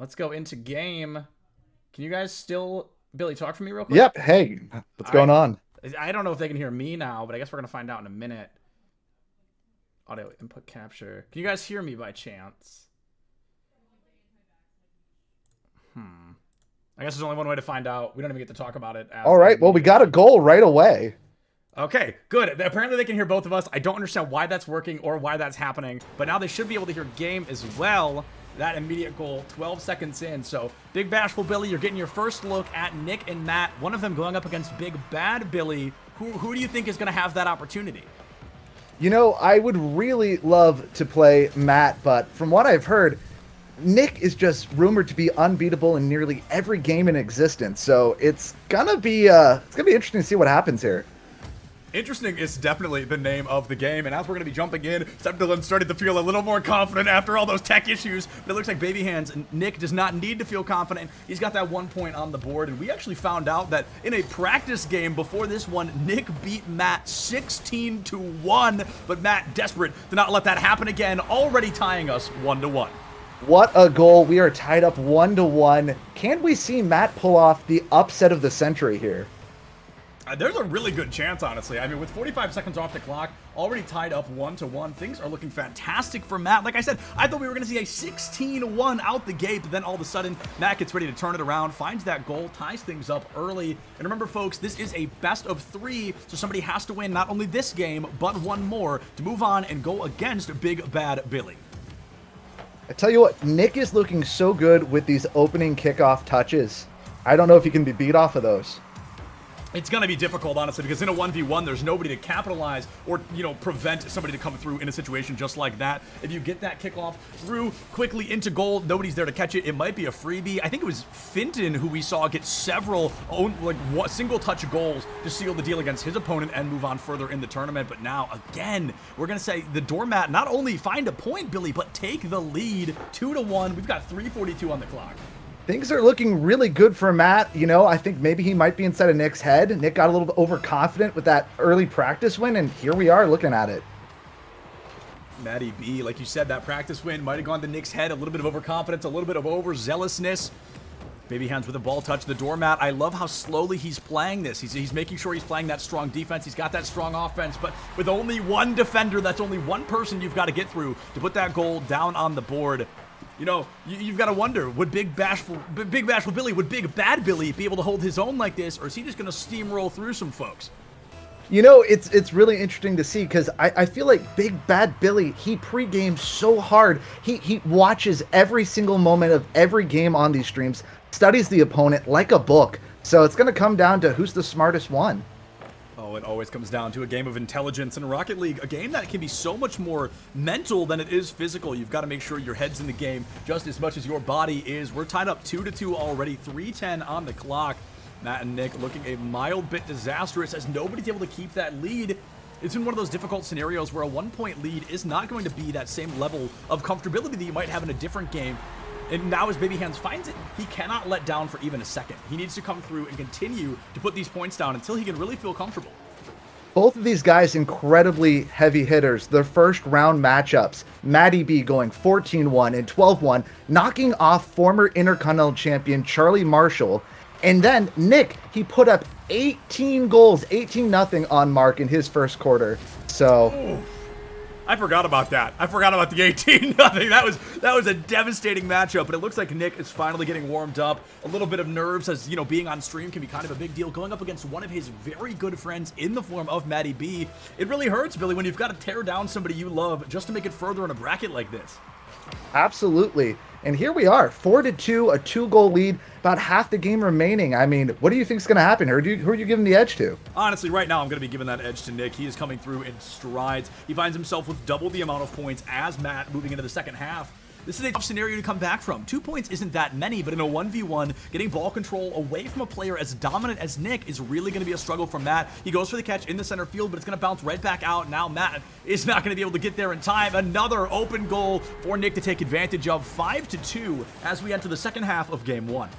Let's go into game. Can you guys still, Billy, talk for me real quick? Yep. Hey, what's All right. going on? I don't know if they can hear me now, but I guess we're gonna find out in a minute. Audio input capture. Can you guys hear me by chance? I guess there's only one way to find out. We don't even get to talk about it as All a right. Well, we media. got a goal right away. Okay, good. Apparently they can hear both of us. I don't understand why that's working or why that's happening, but now they should be able to hear game as well. That immediate goal, 12 seconds in. So, Big Bashful Billy, you're getting your first look at Nick and Matt. One of them going up against Big Bad Billy. Who do you think is going to have that opportunity? You know, I would really love to play Matt, but from what I've heard, Nick is just rumored to be unbeatable in nearly every game in existence. So it's gonna be interesting to see what happens here. Interesting is definitely the name of the game, and as we're going to be jumping in, Septilence started to feel a little more confident after all those tech issues, but it looks like Baby Hands and Nick does not need to feel confident. He's got that 1 point on the board, and we actually found out that in a practice game before this one, Nick beat Matt 16-1, but Matt desperate to not let that happen again, already tying us 1-1. What a goal. We are tied up 1-1. Can we see Matt pull off the upset of the century here? There's a really good chance, honestly. I mean, with 45 seconds off the clock, already tied up 1-1, things are looking fantastic for Matt. Like I said, I thought we were going to see a 16-1 out the gate, but then all of a sudden, Matt gets ready to turn it around, finds that goal, ties things up early. And remember, folks, this is a best of 3, so somebody has to win not only this game, but one more to move on and go against Big Bad Billy. I tell you what, Nick is looking so good with these opening kickoff touches. I don't know if he can be beat off of those. It's going to be difficult, honestly, because in a 1v1, there's nobody to capitalize or, prevent somebody to come through in a situation just like that. If you get that kickoff through quickly into goal, nobody's there to catch it. It might be a freebie. I think it was Fintan who we saw get several single-touch goals to seal the deal against his opponent and move on further in the tournament. But now, again, we're going to say the doormat not only find a point, Billy, but take the lead 2-1. We've got 3:42 on the clock. Things are looking really good for Matt. You know, I think maybe he might be inside of Nick's head. Nick got a little bit overconfident with that early practice win, and here we are looking at it. Matty B, like you said, that practice win might have gone to Nick's head. A little bit of overconfidence, a little bit of overzealousness. Baby Hands with a ball touch, the doormat. I love how slowly he's playing this. He's making sure he's playing that strong defense. He's got that strong offense, but with only one defender, that's only one person you've got to get through to put that goal down on the board. You know, you've got to wonder, would Big Bashful Billy, would Big Bad Billy be able to hold his own like this, or is he just going to steamroll through some folks? You know, it's really interesting to see because I feel like Big Bad Billy, he pre-games so hard. He watches every single moment of every game on these streams, studies the opponent like a book. So it's going to come down to who's the smartest one. Oh, it always comes down to a game of intelligence in Rocket League, a game that can be so much more mental than it is physical. You've got to make sure your head's in the game just as much as your body is. We're tied up 2-2 already, 3:10 on the clock. Matt and Nick looking a mild bit disastrous as nobody's able to keep that lead. It's in one of those difficult scenarios where a 1-point lead is not going to be that same level of comfortability that you might have in a different game. And now as Baby Hands finds it, he cannot let down for even a second. He needs to come through and continue to put these points down until he can really feel comfortable. Both of these guys incredibly heavy hitters. Their first round matchups, Matty B going 14-1 and 12-1, knocking off former Intercontinental Champion Charlie Marshall. And then Nick, he put up 18 goals, 18-0 on Mark in his first quarter. So... Ooh. I forgot about that. I forgot about the 18-0. That was a devastating matchup, but it looks like Nick is finally getting warmed up. A little bit of nerves as, being on stream can be kind of a big deal. Going up against one of his very good friends in the form of Matty B. It really hurts, Billy, when you've got to tear down somebody you love just to make it further in a bracket like this. Absolutely. And here we are, 4-2, a 2-goal lead, about half the game remaining. I mean, what do you think is going to happen here? Who are you giving the edge to? Honestly, right now, I'm going to be giving that edge to Nick. He is coming through in strides. He finds himself with double the amount of points as Matt moving into the second half. This is a tough scenario to come back from. 2 points isn't that many, but in a 1v1, getting ball control away from a player as dominant as Nick is really going to be a struggle for Matt. He goes for the catch in the center field, but it's going to bounce right back out. Now Matt is not going to be able to get there in time. Another open goal for Nick to take advantage of. 5-2 as we enter the second half of game 1.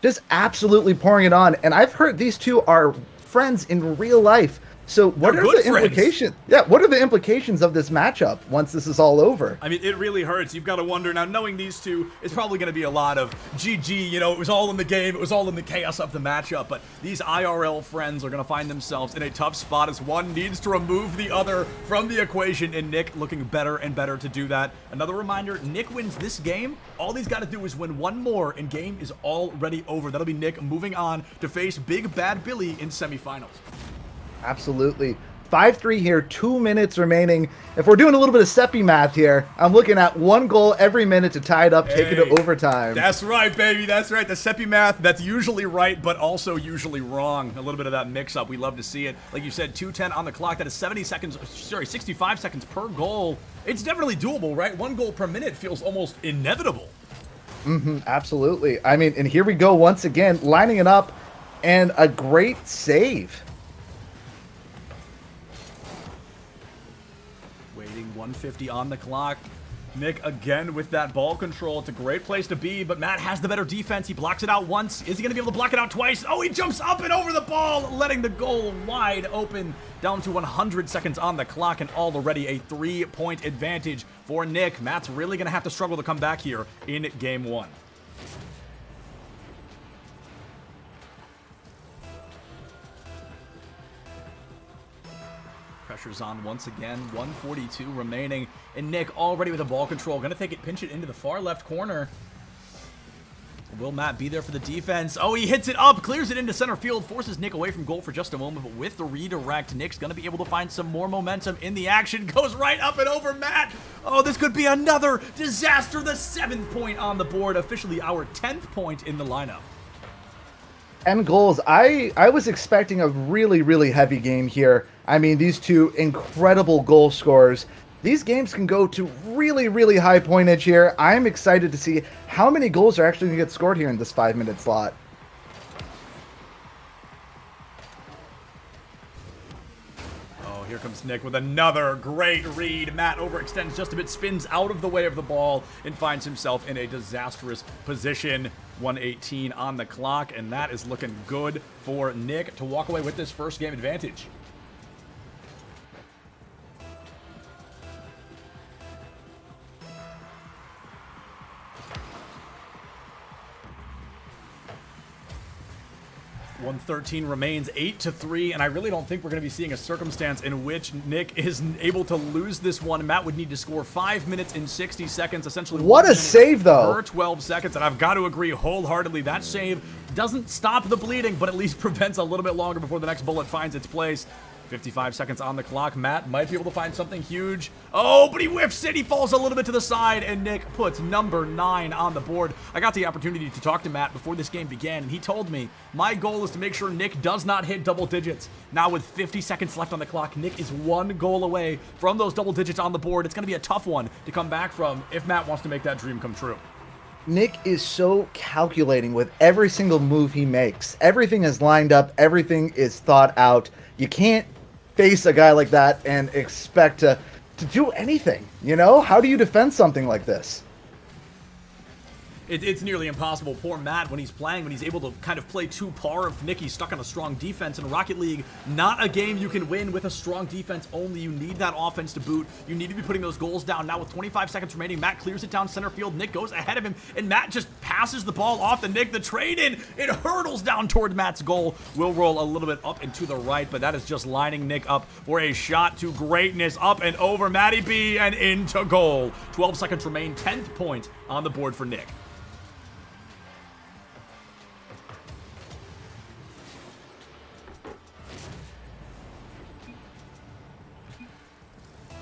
Just absolutely pouring it on. And I've heard these two are friends in real life. So what They're are good the friends. implications? Yeah, what are the implications of this matchup once this is all over? I mean, it really hurts. You've got to wonder now, knowing these two, it's probably going to be a lot of GG, you know, it was all in the game, it was all in the chaos of the matchup, but these IRL friends are going to find themselves in a tough spot as one needs to remove the other from the equation, and Nick looking better and better to do that. Another reminder, Nick wins this game, all he's got to do is win one more, and game is already over. That'll be Nick moving on to face Big Bad Billy in semifinals. Absolutely. 5-3 here, 2 minutes remaining. If we're doing a little bit of Seppi math here, I'm looking at 1 goal every minute to tie it up, take it to overtime. That's right, baby. That's right. The Seppi math, that's usually right, but also usually wrong. A little bit of that mix-up. We love to see it. Like you said, 2:10 on the clock. That is 65 seconds per goal. It's definitely doable, right? 1 goal per minute feels almost inevitable. Absolutely. I mean, and here we go once again, lining it up, and a great save. Waiting, 150 on the clock. Nick again with that ball control. It's a great place to be, but Matt has the better defense. He blocks it out once. Is he going to be able to block it out twice? Oh, he jumps up and over the ball, letting the goal wide open. Down to 100 seconds on the clock, and already a 3-point advantage for Nick. Matt's really going to have to struggle to come back here in game 1. Pressure's on once again, 142 remaining, and Nick already with the ball control, gonna take it, pinch it into the far left corner. Will Matt be there for the defense? Oh, he hits it up, clears it into center field, forces Nick away from goal for just a moment, but with the redirect, Nick's gonna be able to find some more momentum in the action, goes right up and over Matt. Oh, this could be another disaster, the 7th point on the board, officially our 10th point in the lineup. 10 goals. I was expecting a really, really heavy game here. I mean, these two incredible goal scorers. These games can go to really, really high pointage here. I'm excited to see how many goals are actually going to get scored here in this 5-minute slot. Here comes Nick with another great read. Matt overextends just a bit, spins out of the way of the ball, and finds himself in a disastrous position. 118 on the clock, and that is looking good for Nick to walk away with this first game advantage. .113 remains, 8-3, and I really don't think we're going to be seeing a circumstance in which Nick is able to lose this one. Matt would need to score 5 minutes and 60 seconds, essentially. What a save, though. Per 12 seconds, and I've got to agree wholeheartedly. That save doesn't stop the bleeding, but at least prevents a little bit longer before the next bullet finds its place. 55 seconds on the clock. Matt might be able to find something huge. Oh, but he whiffs it. He falls a little bit to the side, and Nick puts number 9 on the board. I got the opportunity to talk to Matt before this game began, and he told me, my goal is to make sure Nick does not hit double digits. Now with 50 seconds left on the clock, Nick is 1 goal away from those double digits on the board. It's going to be a tough one to come back from if Matt wants to make that dream come true. Nick is so calculating with every single move he makes. Everything is lined up. Everything is thought out. You can't face a guy like that and expect to do anything, you know? How do you defend something like this? It's nearly impossible. Poor Matt, when he's playing, when he's able to kind of play to par of Nick, he's stuck on a strong defense. In Rocket League, not a game you can win with a strong defense only. You need that offense to boot. You need to be putting those goals down. Now with 25 seconds remaining, Matt clears it down center field. Nick goes ahead of him, and Matt just passes the ball off to Nick. The trade-in, it hurdles down toward Matt's goal. Will roll a little bit up and to the right, but that is just lining Nick up for a shot to greatness. Up and over Matty B and into goal. 12 seconds remain, 10th point on the board for Nick.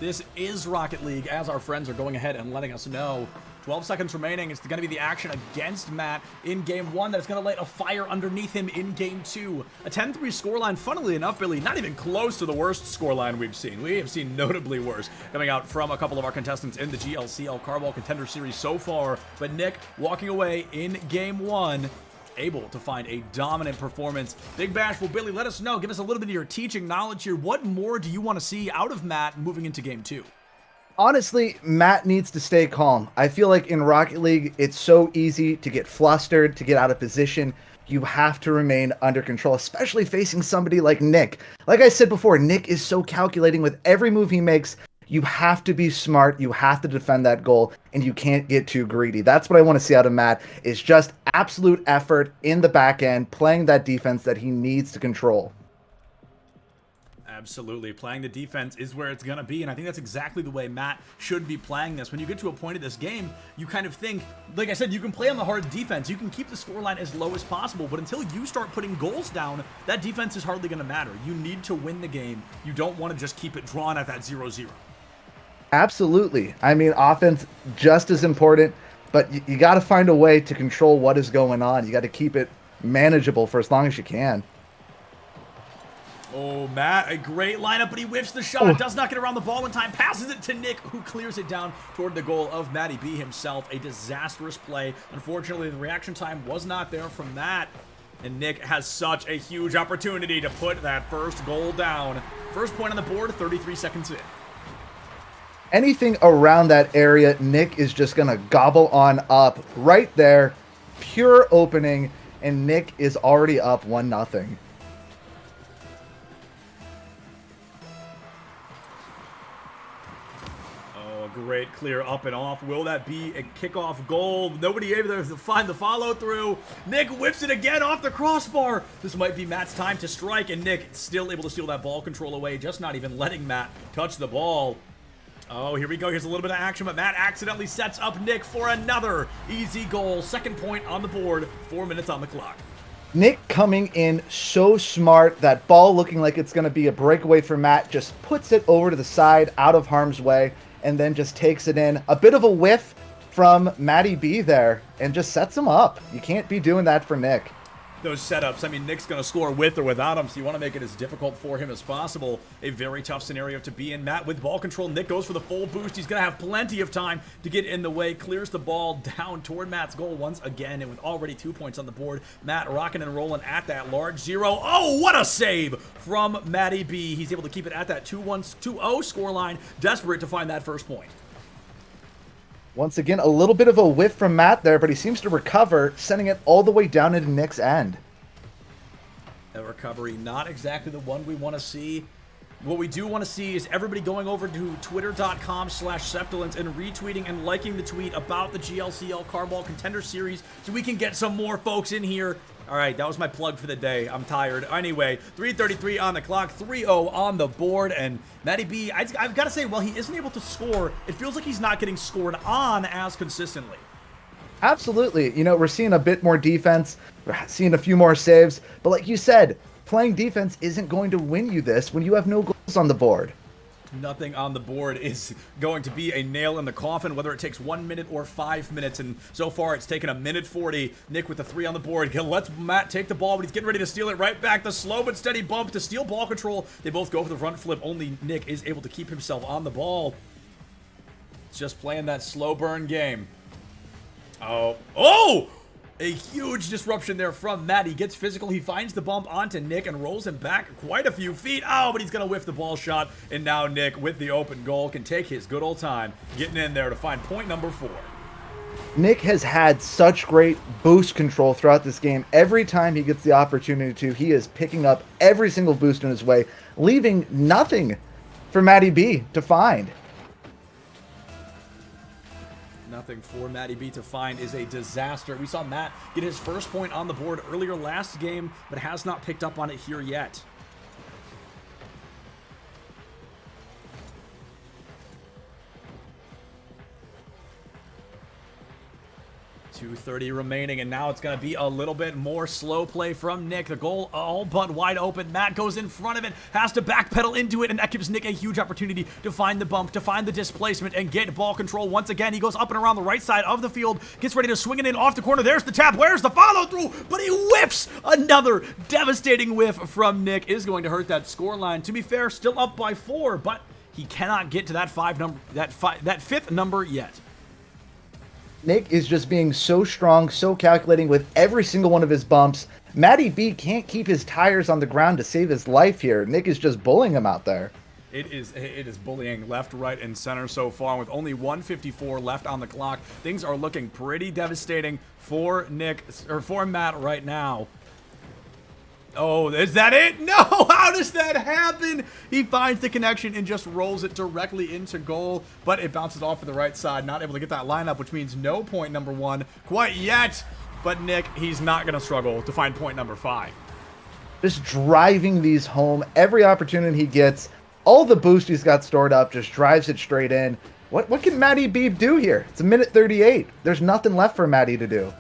This is Rocket League, as our friends are going ahead and letting us know. 12 seconds remaining. It's going to be the action against Matt in Game 1 that's going to light a fire underneath him in Game 2. A 10-3 scoreline, funnily enough, Billy, not even close to the worst scoreline we've seen. We have seen notably worse coming out from a couple of our contestants in the GLCL Carball Contender series so far. But Nick walking away in Game 1, able to find a dominant performance. Big Bashful Billy, let us know. Give us a little bit of your teaching knowledge here. What more do you want to see out of Matt moving into Game 2? Honestly, Matt needs to stay calm. I feel like in Rocket League, it's so easy to get flustered, to get out of position. you have to remain under control, especially facing somebody like Nick. Like I said before, Nick is so calculating with every move he makes. You have to be smart. You have to defend that goal, and you can't get too greedy. That's what I want to see out of Matt, is just absolute effort in the back end, playing that defense that he needs to control. Absolutely. Playing the defense is where it's going to be, and I think that's exactly the way Matt should be playing this. When you get to a point of this game, you kind of think, like I said, you can play on the hard defense. You can keep the scoreline as low as possible, but until you start putting goals down, that defense is hardly going to matter. You need to win the game. You don't want to just keep it drawn at that 0-0. Absolutely. I mean, offense just as important, but you got to find a way to control what is going on. You got to keep it manageable for as long as you can. Oh, Matt, a great lineup, but he whiffs the shot. Does not get around the ball in time. Passes it to Nick, who clears it down toward the goal of Matty B himself. A disastrous play. Unfortunately, the reaction time was not there from Matt. And Nick has such a huge opportunity to put that first goal down. First point on the board, 33 seconds in. Anything around that area, Nick is just going to gobble on up right there. Pure opening, and Nick is already up 1-0. Great clear up and off. Will that be a kickoff goal? Nobody able to find the follow through. Nick whips it again off the crossbar. This might be Matt's time to strike, and Nick still able to steal that ball control away, just not even letting Matt touch the ball. Oh, here we go. Here's a little bit of action, but Matt accidentally sets up Nick for another easy goal. Second point on the board. 4 minutes on the clock. Nick coming in so smart. That ball looking like it's going to be a breakaway for Matt. Just puts it over to the side, out of harm's way, and then just takes it in. A bit of a whiff from Matty B there, and just sets him up. You can't be doing that for Nick. Those setups, I mean, Nick's going to score with or without him, so you want to make it as difficult for him as possible. A very tough scenario to be in. Matt with ball control. Nick goes for the full boost. He's going to have plenty of time to get in the way. Clears the ball down toward Matt's goal once again, and with already 2 points on the board, Matt rocking and rolling at that large 0. Oh, what a save from Matty B. He's able to keep it at that 2-0 scoreline. Desperate to find that first point. Once again, a little bit of a whiff from Matt there, but he seems to recover, sending it all the way down into Nick's end. That recovery, not exactly the one we want to see. What we do want to see is everybody going over to twitter.com/Septilence and retweeting and liking the tweet about the GLCL Carball Contender Series so we can get some more folks in here. All right, that was my plug for the day. I'm tired. Anyway, 3:33 on the clock, 3-0 on the board, and Matty B, I've got to say, while he isn't able to score, it feels like he's not getting scored on as consistently. Absolutely. You know, we're seeing a bit more defense. We're seeing a few more saves. But like you said, playing defense isn't going to win you this when you have no goals on the board. Nothing on the board is going to be a nail in the coffin, whether it takes 1 minute or 5 minutes. And so far, it's taken 1:40. Nick with the 3 on the board. He lets Matt take the ball, but he's getting ready to steal it right back. The slow but steady bump to steal ball control. They both go for the front flip. Only Nick is able to keep himself on the ball. It's just playing that slow burn game. Oh! A huge disruption there from Matt. He gets physical. He finds the bump onto Nick and rolls him back quite a few feet. Oh, but he's going to whiff the ball shot. And now Nick, with the open goal, can take his good old time getting in there to find point number 4. Nick has had such great boost control throughout this game. Every time he gets the opportunity to, he is picking up every single boost in his way, leaving nothing for Matty B to find. Nothing for Matty B to find is a disaster. We saw Matt get his first point on the board earlier last game, but has not picked up on it here yet. 2:30 remaining, and now it's going to be a little bit more slow play from Nick. The goal all but wide open. Matt goes in front of it, has to backpedal into it, and that gives Nick a huge opportunity to find the bump, to find the displacement, and get ball control once again. He goes up and around the right side of the field, gets ready to swing it in off the corner. There's the tap. Where's the follow-through? But he whips another devastating whiff from Nick. Is going to hurt that scoreline. To be fair, still up by 4, but he cannot get to that fifth number yet. Nick is just being so strong, so calculating with every single one of his bumps. Matty B can't keep his tires on the ground to save his life here. Nick is just bullying him out there. It is bullying left, right, and center so far. With only 1:54 left on the clock, things are looking pretty devastating for Nick, or for Matt right now. Oh, is that it? No! How does that happen? He finds the connection and just rolls it directly into goal, but it bounces off to the right side. Not able to get that lineup, which means no point number 1 quite yet. But Nick, he's not going to struggle to find point number 5. Just driving these home. Every opportunity he gets, all the boost he's got stored up, just drives it straight in. What can Matty B do here? It's a minute 38. There's nothing left for Matty to do.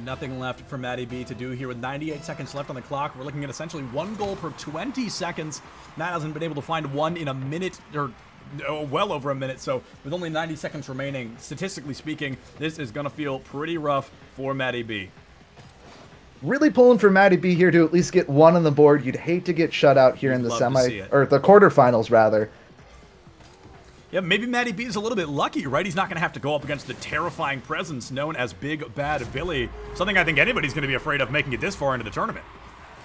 Nothing left for Matty B to do here with 98 seconds left on the clock. We're looking at essentially 1 goal per 20 seconds. Matt hasn't been able to find one in a minute, or well over a minute. So with only 90 seconds remaining, statistically speaking, this is going to feel pretty rough for Matty B. Really pulling for Matty B here to at least get 1 on the board. You'd hate to get shut out here in the the quarterfinals rather. Yeah, maybe Matty B is a little bit lucky, right? He's not going to have to go up against the terrifying presence known as Big Bad Billy. Something I think anybody's going to be afraid of making it this far into the tournament.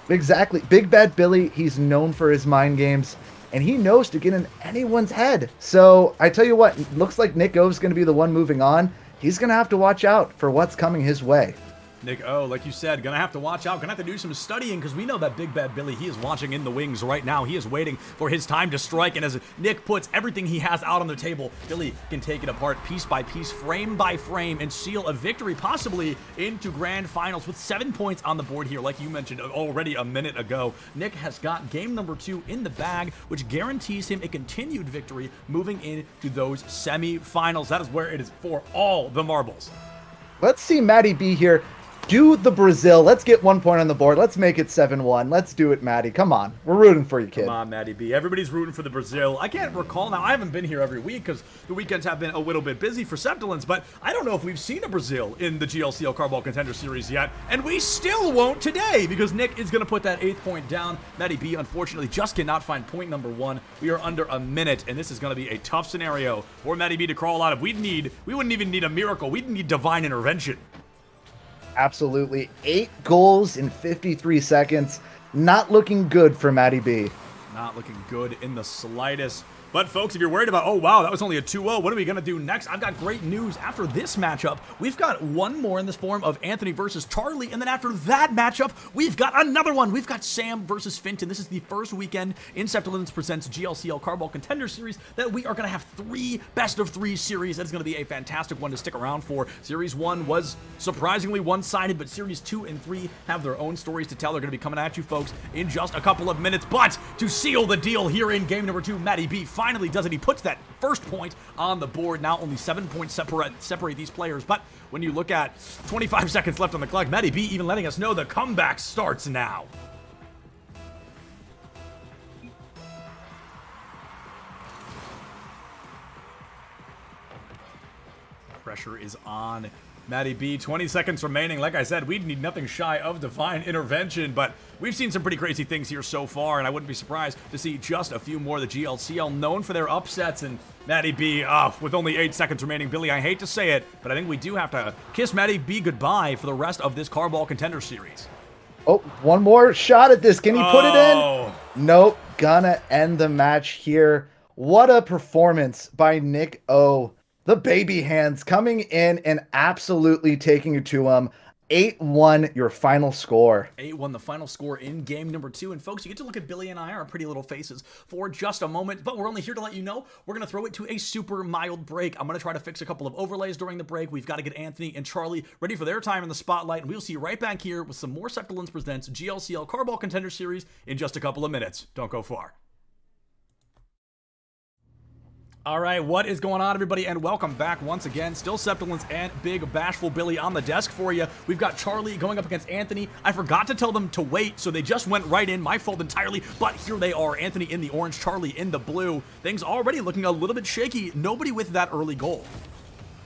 Exactly. Big Bad Billy, he's known for his mind games, and he knows to get in anyone's head. So I tell you what, looks like Nick O's going to be the one moving on. He's going to have to watch out for what's coming his way. Nick O, like you said, gonna have to watch out, gonna have to do some studying, because we know that Big Bad Billy, he is watching in the wings right now. He is waiting for his time to strike, and as Nick puts everything he has out on the table, Billy can take it apart piece by piece, frame by frame, and seal a victory, possibly into grand finals with 7 points on the board here, like you mentioned already a minute ago. Nick has got game number 2 in the bag, which guarantees him a continued victory moving into those semifinals. That is where it is for all the marbles. Let's see Matty B here do the Brazil. Let's get 1 point on the board. Let's make it 7-1. Let's do it, Matty. Come on. We're rooting for you, kid. Come on, Matty B. Everybody's rooting for the Brazil. I can't recall now. I haven't been here every week because the weekends have been a little bit busy for Septilence, but I don't know if we've seen a Brazil in the GLCL Carball Contender Series yet, and we still won't today because Nick is going to put that 8th point down. Matty B, unfortunately, just cannot find point number 1. We are under a minute, and this is going to be a tough scenario for Matty B to crawl out of. We wouldn't even need a miracle. We'd need divine intervention. Absolutely. 8 goals in 53 seconds. Not looking good for Matty B. Not looking good in the slightest. But folks, if you're worried about, oh wow, that was only a 2-0, what are we going to do next? I've got great news. After this matchup, we've got one more in this form of Anthony versus Charlie, and then after that matchup, we've got another one. We've got Sam versus Fintan. This is the first weekend in Septilence Presents GLCL Carball Contender Series that we are going to have 3 best-of-3 series. That's going to be a fantastic one to stick around for. Series 1 was surprisingly one-sided, but Series 2 and 3 have their own stories to tell. They're going to be coming at you folks in just a couple of minutes, but to seal the deal here in game number 2, Matty B finally does it. He puts that first point on the board. Now only 7 points separate these players, but when you look at 25 seconds left on the clock, Matty B even letting us know the comeback starts now. Pressure is on Matty B. 20 seconds remaining. Like I said, we'd need nothing shy of divine intervention, but we've seen some pretty crazy things here so far, and I wouldn't be surprised to see just a few more. The GLCL known for their upsets, and Matty B, with only 8 seconds remaining. Billy, I hate to say it, but I think we do have to kiss Matty B goodbye for the rest of this Carball Contender Series. Oh, one more shot at this. Can he put it in? Nope. Gonna end the match here. What a performance by Nick O. The baby hands coming in and absolutely taking it to him. 8-1 your final score. 8-1 the final score in game number 2. And folks, you get to look at Billy and I, our pretty little faces, for just a moment. But we're only here to let you know we're going to throw it to a super mild break. I'm going to try to fix a couple of overlays during the break. We've got to get Anthony and Charlie ready for their time in the spotlight. And we'll see you right back here with some more Septilence Presents GLCL Carball Contender Series in just a couple of minutes. Don't go far. All right, what is going on, everybody, and welcome back once again. Still Septilence and Big Bashful Billy on the desk for you. We've got Charlie going up against Anthony. I forgot to tell them to wait, so they just went right in. My fault entirely, but here they are. Anthony in the orange, Charlie in the blue. Things already looking a little bit shaky. Nobody with that early goal.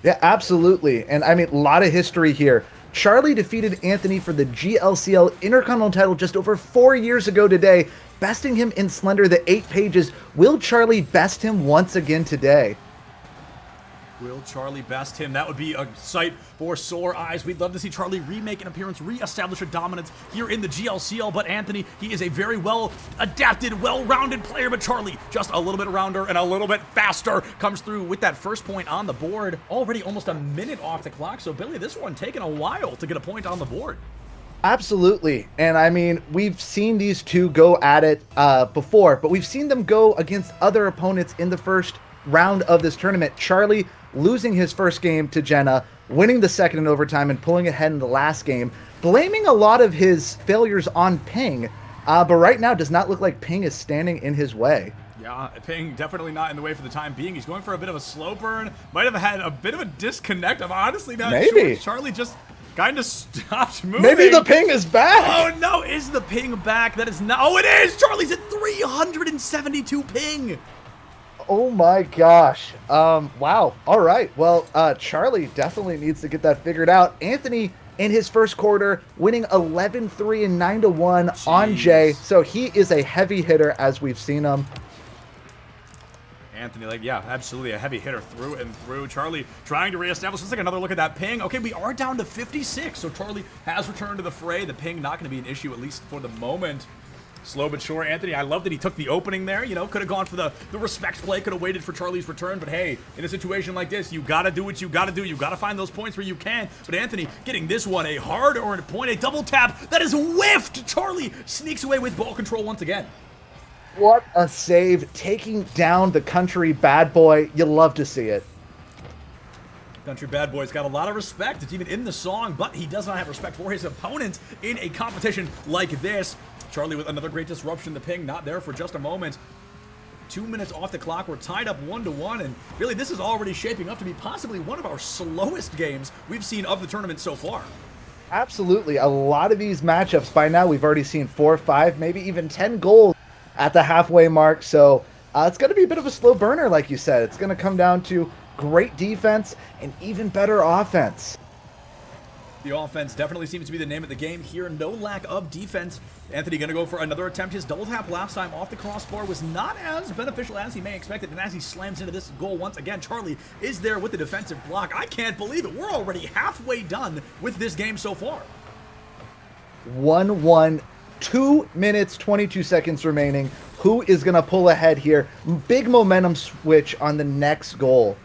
Yeah, absolutely. And I mean, a lot of history here. Charlie defeated Anthony for the GLCL Intercontinental title just over 4 years ago today, besting him in Slender the 8 pages. Will Charlie best him once again today? Will Charlie best him? That would be a sight for sore eyes. We'd love to see Charlie remake an appearance, reestablish a dominance here in the GLCL, but Anthony, he is a very well-adapted, well-rounded player, but Charlie, just a little bit rounder and a little bit faster, comes through with that first point on the board. Already almost a minute off the clock, so Billy, this one taking a while to get a point on the board. Absolutely. And I mean, we've seen these two go at it before, but we've seen them go against other opponents in the first round of this tournament. Charlie losing his first game to Jenna, winning the second in overtime, and pulling ahead in the last game, blaming a lot of his failures on Ping. But right now, does not look like Ping is standing in his way. Yeah, Ping definitely not in the way for the time being. He's going for a bit of a slow burn. Might have had a bit of a disconnect. I'm honestly not sure. Charlie just kind of stopped moving. Maybe the Ping is back. Oh no, is the Ping back? That is not. Oh, it is. Charlie's at 372 Ping. Oh my gosh. Wow. All right. Well, Charlie definitely needs to get that figured out. Anthony in his first quarter winning 11-3 and 9-1 on Jay. So he is a heavy hitter as we've seen him. Anthony, like, yeah, absolutely a heavy hitter through and through. Charlie trying to reestablish. Let's take another look at that Ping. Okay, we are down to 56, so Charlie has returned to the fray. The Ping not going to be an issue, at least for the moment. Slow but sure, Anthony. I love that he took the opening there. You know, could have gone for the respect play, could have waited for Charlie's return. But hey, in a situation like this, you got to do what you got to do. You got to find those points where you can. But Anthony getting this one, a hard-earned point, a double tap that is whiffed. Charlie sneaks away with ball control once again. What a save, taking down the country bad boy. You love to see it. Country Bad Boy's got a lot of respect. It's even in the song, but he does not have respect for his opponent in a competition like this. Charlie with another great disruption. The Ping not there for just a moment. 2 minutes off the clock. We're tied up 1-1, and really this is already shaping up to be possibly one of our slowest games we've seen of the tournament so far. Absolutely. A lot of these matchups by now, we've already seen 4, 5, maybe even 10 goals at the halfway mark. So it's going to be a bit of a slow burner, like you said. It's going to come down to great defense and even better offense. The offense definitely seems to be the name of the game here. No lack of defense. Anthony going to go for another attempt. His double tap last time off the crossbar was not as beneficial as he may expect it. And as he slams into this goal once again, Charlie is there with the defensive block. I can't believe it. We're already halfway done with this game so far. 1-1, 2 minutes, 22 seconds remaining. Who is going to pull ahead here? Big momentum switch on the next goal.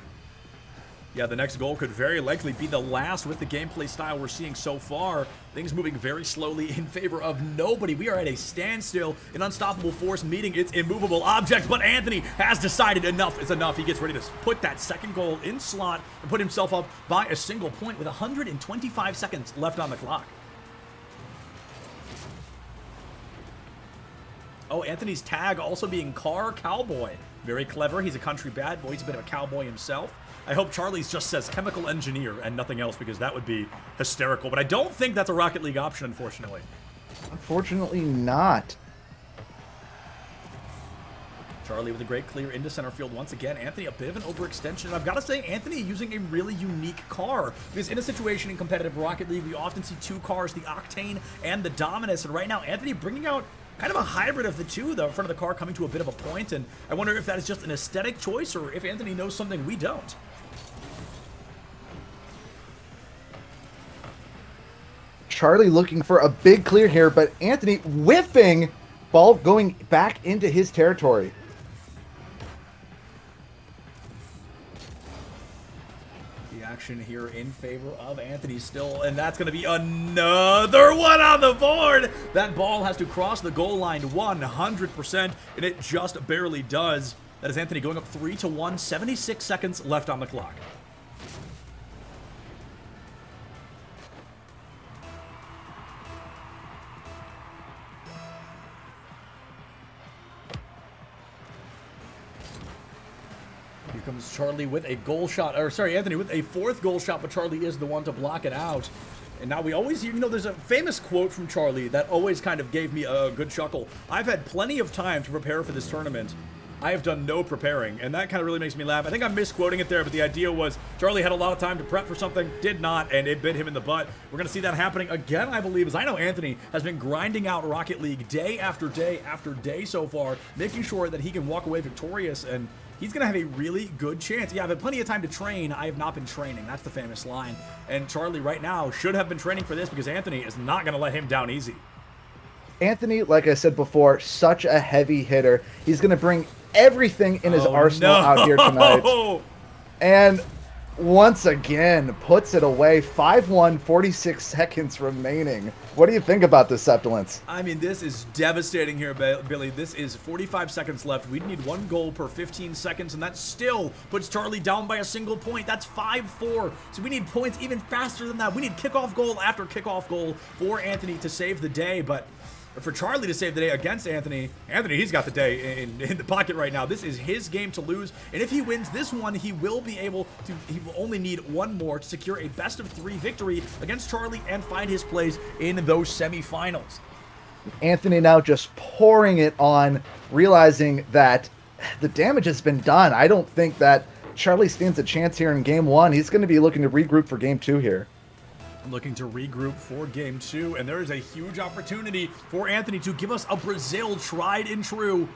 Yeah, the next goal could very likely be the last with the gameplay style we're seeing so far. Things moving very slowly in favor of nobody. We are at a standstill, an unstoppable force meeting its immovable object, but Anthony has decided enough is enough. He gets ready to put that second goal in slot and put himself up by a single point with 125 seconds left on the clock. Oh, Anthony's tag also being Cowboy. Very clever. He's a country bad boy. He's a bit of a cowboy himself. I hope Charlie's just says chemical engineer and nothing else, because that would be hysterical. But I don't think that's a Rocket League option, unfortunately. Unfortunately not. Charlie with a great clear into center field once again. Anthony, a bit of an overextension. I've got to say, Anthony using a really unique car, because in a situation in competitive Rocket League, we often see two cars, the Octane and the Dominus. And right now, Anthony bringing out kind of a hybrid of the two, the front of the car coming to a bit of a point. And I wonder if that is just an aesthetic choice or if Anthony knows something we don't. Charlie looking for a big clear here, but Anthony whiffing, ball going back into his territory. The action here in favor of Anthony still, and that's going to be another one on the board. That ball has to cross the goal line 100%, and it just barely does. That is Anthony going up 3-1, 76 seconds left on the clock. Here comes Charlie with a goal shot, or sorry, Anthony with a fourth goal shot, but Charlie is the one to block it out. And now we always, you know, there's a famous quote from Charlie that always kind of gave me a good chuckle. I've had plenty of time to prepare for this tournament. I have done no preparing, and that kind of really makes me laugh. I think I'm misquoting it there, but the idea was Charlie had a lot of time to prep for something, did not, and it bit him in the butt. We're going to see that happening again, I believe, as I know Anthony has been grinding out Rocket League day after day after day so far, making sure that he can walk away victorious, and he's going to have a really good chance. Yeah, I've had plenty of time to train. I have not been training. That's the famous line. And Charlie right now should have been training for this, because Anthony is not going to let him down easy. Anthony, like I said before, such a heavy hitter. He's going to bring everything in his arsenal out here tonight. And once again puts it away. 5-1, 46 seconds remaining. What do you think about this, Septilence? I mean, this is devastating here, Billy. This is 45 seconds left. We need 1 goal per 15 seconds, and that still puts Charlie down by a single point. That's 5-4. So we need points even faster than that. We need kickoff goal after kickoff goal for Anthony to save the day, but for Charlie to save the day against Anthony, he's got the day in the pocket right now. This is his game to lose, and if he wins this one, he will only need 1 more to secure a best-of-3 victory against Charlie and find his place in those semifinals. Anthony now just pouring it on, realizing that the damage has been done. I don't think that Charlie stands a chance here in game 1. He's going to be looking to regroup for game 2 here. Looking to regroup for game 2, and there is a huge opportunity for Anthony to give us a Brazil tried and true.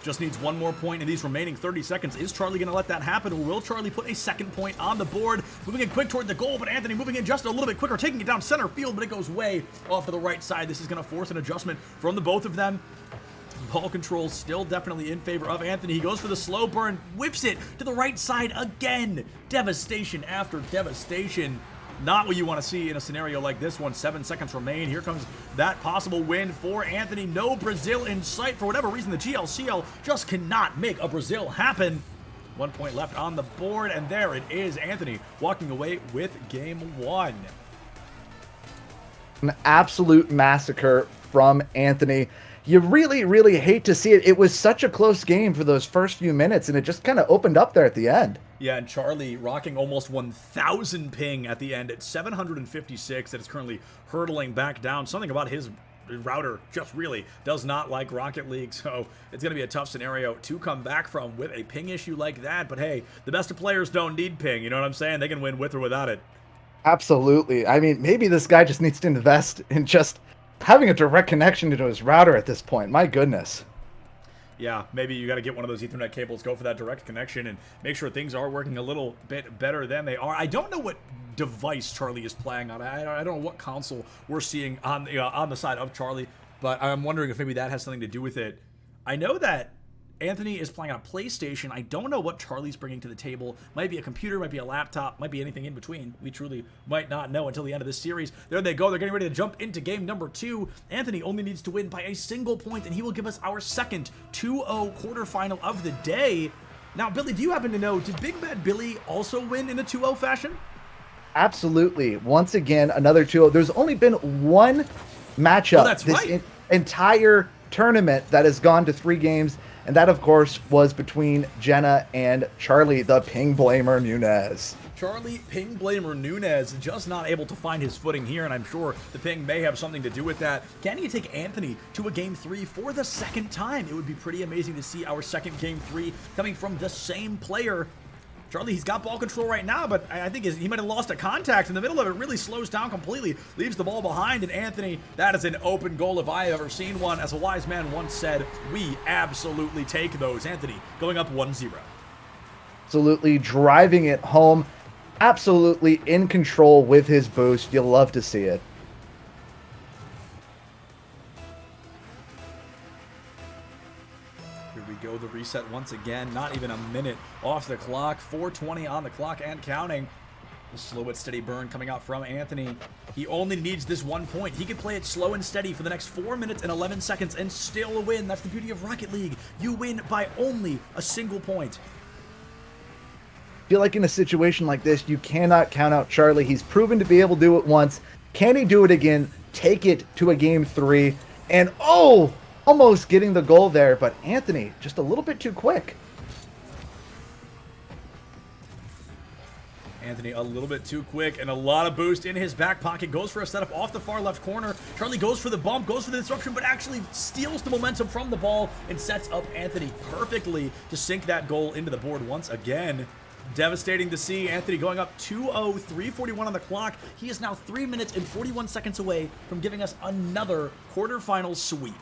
Just needs 1 more point in these remaining 30 seconds. Is Charlie going to let that happen, or will Charlie put a second point on the board? Moving in quick toward the goal, but Anthony moving in just a little bit quicker, taking it down center field, but it goes way off to the right side. This is going to force an adjustment from the both of them. Ball control still definitely in favor of Anthony. He goes for the slow burn, whips it to the right side again. Devastation after devastation. Not what you want to see in a scenario like this one. 7 seconds remain. Here comes that possible win for Anthony. No Brazil in sight. For whatever reason, the GLCL just cannot make a Brazil happen. 1 point left on the board, and there it is. Anthony walking away with game 1. An absolute massacre from Anthony. You really, really hate to see it. It was such a close game for those first few minutes, and it just kind of opened up there at the end. Yeah, and Charlie rocking almost 1,000 ping at the end at 756. That is currently hurtling back down. Something about his router just really does not like Rocket League, so it's going to be a tough scenario to come back from with a ping issue like that. But hey, the best of players don't need ping, you know what I'm saying? They can win with or without it. Absolutely. I mean, maybe this guy just needs to invest in just having a direct connection to his router at this point. My goodness. Yeah, maybe you got to get one of those Ethernet cables, go for that direct connection, and make sure things are working a little bit better than they are. I don't know what device Charlie is playing on. I don't know what console we're seeing on the side of Charlie, but I'm wondering if maybe that has something to do with it. I know that Anthony is playing on a PlayStation. I don't know what Charlie's bringing to the table. Might be a computer, might be a laptop, might be anything in between. We truly might not know until the end of this series. There they go. They're getting ready to jump into game number 2. Anthony only needs to win by a single point, and he will give us our second 2-0 quarterfinal of the day. Now, Billy, do you happen to know, did Big Bad Billy also win in a 2-0 fashion? Absolutely. Once again, another 2-0. There's only been one matchup this entire tournament that has gone to 3 games. And that, of course, was between Jenna and Charlie, the Ping Blamer Nunez. Charlie Ping Blamer Nunez just not able to find his footing here, and I'm sure the ping may have something to do with that. Can he take Anthony to a game 3 for the second time? It would be pretty amazing to see our second game 3 coming from the same player. Charlie, he's got ball control right now, but I think he might have lost a contact in the middle of it. Really slows down completely, leaves the ball behind, and Anthony, that is an open goal if I have ever seen one. As a wise man once said, we absolutely take those. Anthony going up 1-0. Absolutely driving it home. Absolutely in control with his boost. You'll love to see it. Here we go, the reset once again. Not even a minute off the clock. 4:20 on the clock and counting. The slow but steady burn coming out from Anthony. He only needs this 1 point. He could play it slow and steady for the next 4 minutes and 11 seconds and still win. That's the beauty of Rocket League. You win by only a single point. I feel like in a situation like this, you cannot count out Charlie. He's proven to be able to do it once. Can he do it again? Take it to a game 3. And oh, almost getting the goal there, but Anthony just a little bit too quick. Anthony a little bit too quick and a lot of boost in his back pocket. Goes for a setup off the far left corner. Charlie goes for the bump, goes for the disruption, but actually steals the momentum from the ball and sets up Anthony perfectly to sink that goal into the board once again. Devastating to see. Anthony going up 2-0, 3:41 on the clock. He is now 3 minutes and 41 seconds away from giving us another quarterfinal sweep.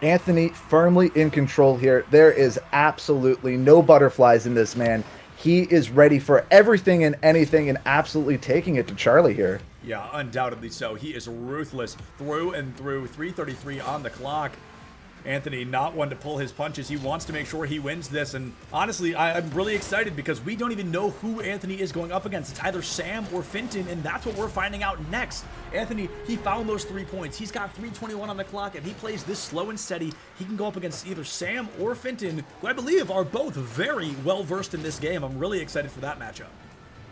Anthony firmly in control here. There is absolutely no butterflies in this man. He is ready for everything and anything and absolutely taking it to Charlie here. Yeah, undoubtedly so. He is ruthless through and through. 3:33 on the clock. Anthony, not one to pull his punches. He wants to make sure he wins this. And honestly, I'm really excited because we don't even know who Anthony is going up against. It's either Sam or Fintan, and that's what we're finding out next. Anthony, he found those 3 points. He's got 3:21 on the clock. If he plays this slow and steady, he can go up against either Sam or Fintan, who I believe are both very well versed in this game. I'm really excited for that matchup.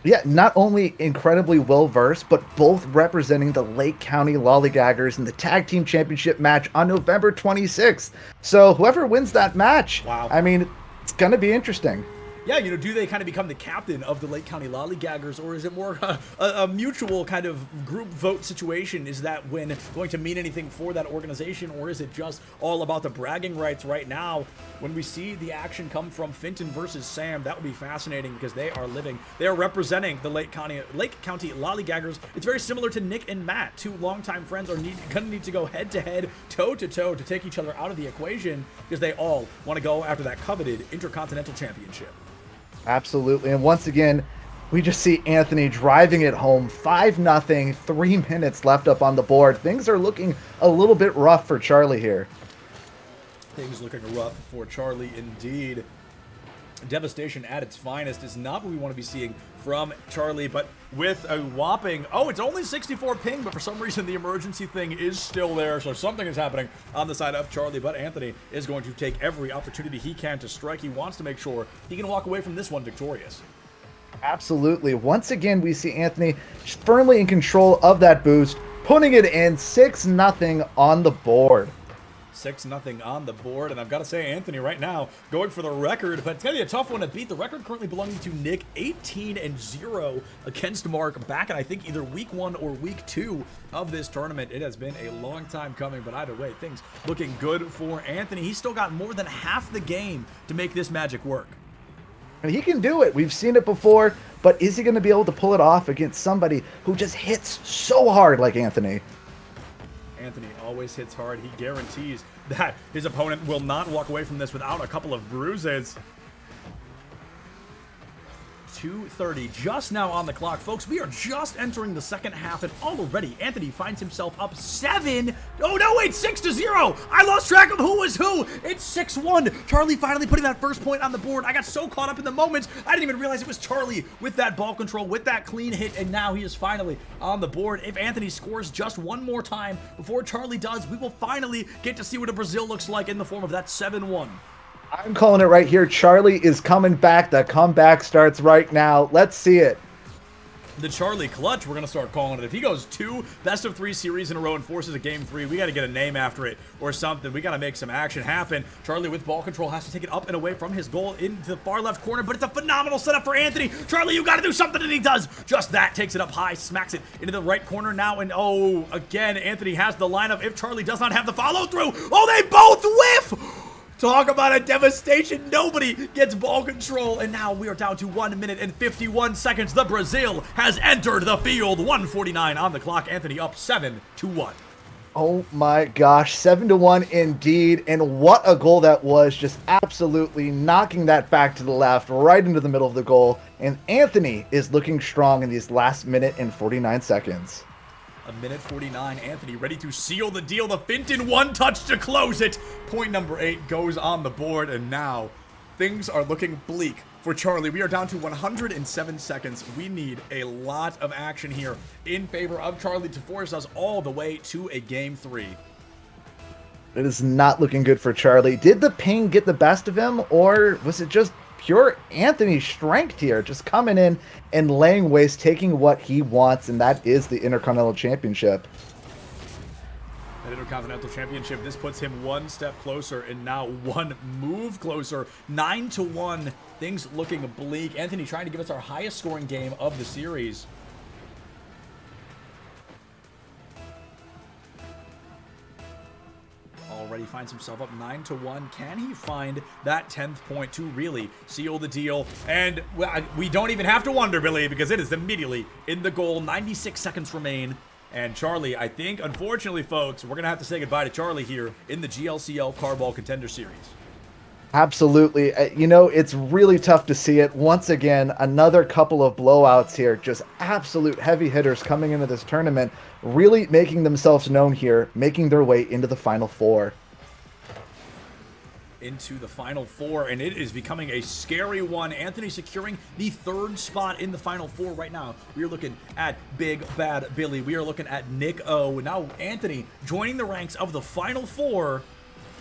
Yeah, not only incredibly well-versed, but both representing the Lake County Lollygaggers in the Tag Team Championship match on November 26th. So whoever wins that match, wow. I mean, it's going to be interesting. Yeah, you know, do they kind of become the captain of the Lake County Lollygaggers, or is it more a mutual kind of group vote situation? Is that win going to mean anything for that organization, or is it just all about the bragging rights right now? When we see the action come from Fintan versus Sam, that would be fascinating because they are representing the Lake County Lollygaggers. It's very similar to Nick and Matt, two longtime friends are going to need to go head-to-head, toe-to-toe to take each other out of the equation because they all want to go after that coveted Intercontinental Championship. Absolutely. And once again, we just see Anthony driving it home. 5-0, 3 minutes left up on the board. Things are looking a little bit rough for Charlie here. Things looking rough for Charlie indeed. Devastation at its finest is not what we want to be seeing from Charlie, but with a whopping, it's only 64 ping, but for some reason the emergency thing is still there, so something is happening on the side of Charlie, but Anthony is going to take every opportunity he can to strike. He wants to make sure he can walk away from this one victorious. Absolutely. Once again, we see Anthony firmly in control of that boost, putting it in 6-0 on the board. 6-0 on the board, and I've got to say, Anthony right now going for the record, but it's going to be a tough one to beat. The record currently belonging to Nick, 18-0 against Mark back in, I think, either week 1 or week 2 of this tournament. It has been a long time coming, but either way, things looking good for Anthony. He's still got more than half the game to make this magic work. And he can do it. We've seen it before, but is he going to be able to pull it off against somebody who just hits so hard like Anthony? Anthony always hits hard. He guarantees that his opponent will not walk away from this without a couple of bruises. 2:30 just now on the clock, folks. We are just entering the second half, and already Anthony finds himself up 7. Oh no, wait, 6-0. I lost track of who was who. It's 6-1. Charlie finally putting that first point on the board. I got so caught up in the moment, I didn't even realize it was Charlie with that ball control, with that clean hit, and now he is finally on the board. If Anthony scores just one more time before Charlie does, we will finally get to see what a Brazil looks like in the form of that 7-1. I'm calling it right here. Charlie is coming back. The comeback starts right now. Let's see it. The Charlie clutch, we're going to start calling it. If he goes 2 best-of-3 series in a row and forces a game 3, we got to get a name after it or something. We got to make some action happen. Charlie with ball control has to take it up and away from his goal into the far left corner, but it's a phenomenal setup for Anthony. Charlie, you got to do something, and he does. Just that, takes it up high, smacks it into the right corner now, and again, Anthony has the lineup. If Charlie does not have the follow-through, they both whiff! Talk about a devastation. Nobody gets ball control. And now we are down to 1 minute and 51 seconds. The Brazil has entered the field. 1:49 on the clock. Anthony up 7-1. Oh my gosh, 7-1 indeed. And what a goal that was. Just absolutely knocking that back to the left, right into the middle of the goal. And Anthony is looking strong in these last minute and 49 seconds. A minute 49, Anthony ready to seal the deal. The Fintan one touch to close it. Point number 8 goes on the board, and now things are looking bleak for Charlie. We are down to 107 seconds. We need a lot of action here in favor of Charlie to force us all the way to a game 3. It is not looking good for Charlie. Did the ping get the best of him, or was it just pure Anthony strength here, just coming in and laying waste, taking what he wants, and that is the Intercontinental Championship. That Intercontinental Championship, this puts him one step closer and now one move closer. 9-1, things looking bleak. Anthony trying to give us our highest scoring game of the series. Already finds himself up 9-1. Can he find that 10th point to really seal the deal? And we don't even have to wonder, Billy, because it is immediately in the goal. 96 seconds remain. And Charlie, I think, unfortunately, folks, we're going to have to say goodbye to Charlie here in the GLCL Carball Contender Series. Absolutely. It's really tough to see it. Once again, another couple of blowouts here. Just absolute heavy hitters coming into this tournament, really making themselves known here, making their way into the Final Four. into the Final Four, and it is becoming a scary one. Anthony securing the 3rd spot in the Final Four right now. We are looking at Big Bad Billy. We are looking at Nick O. Now Anthony joining the ranks of the Final Four.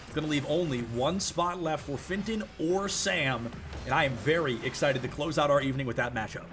It's going to leave only 1 spot left for Fintan or Sam, and I am very excited to close out our evening with that matchup.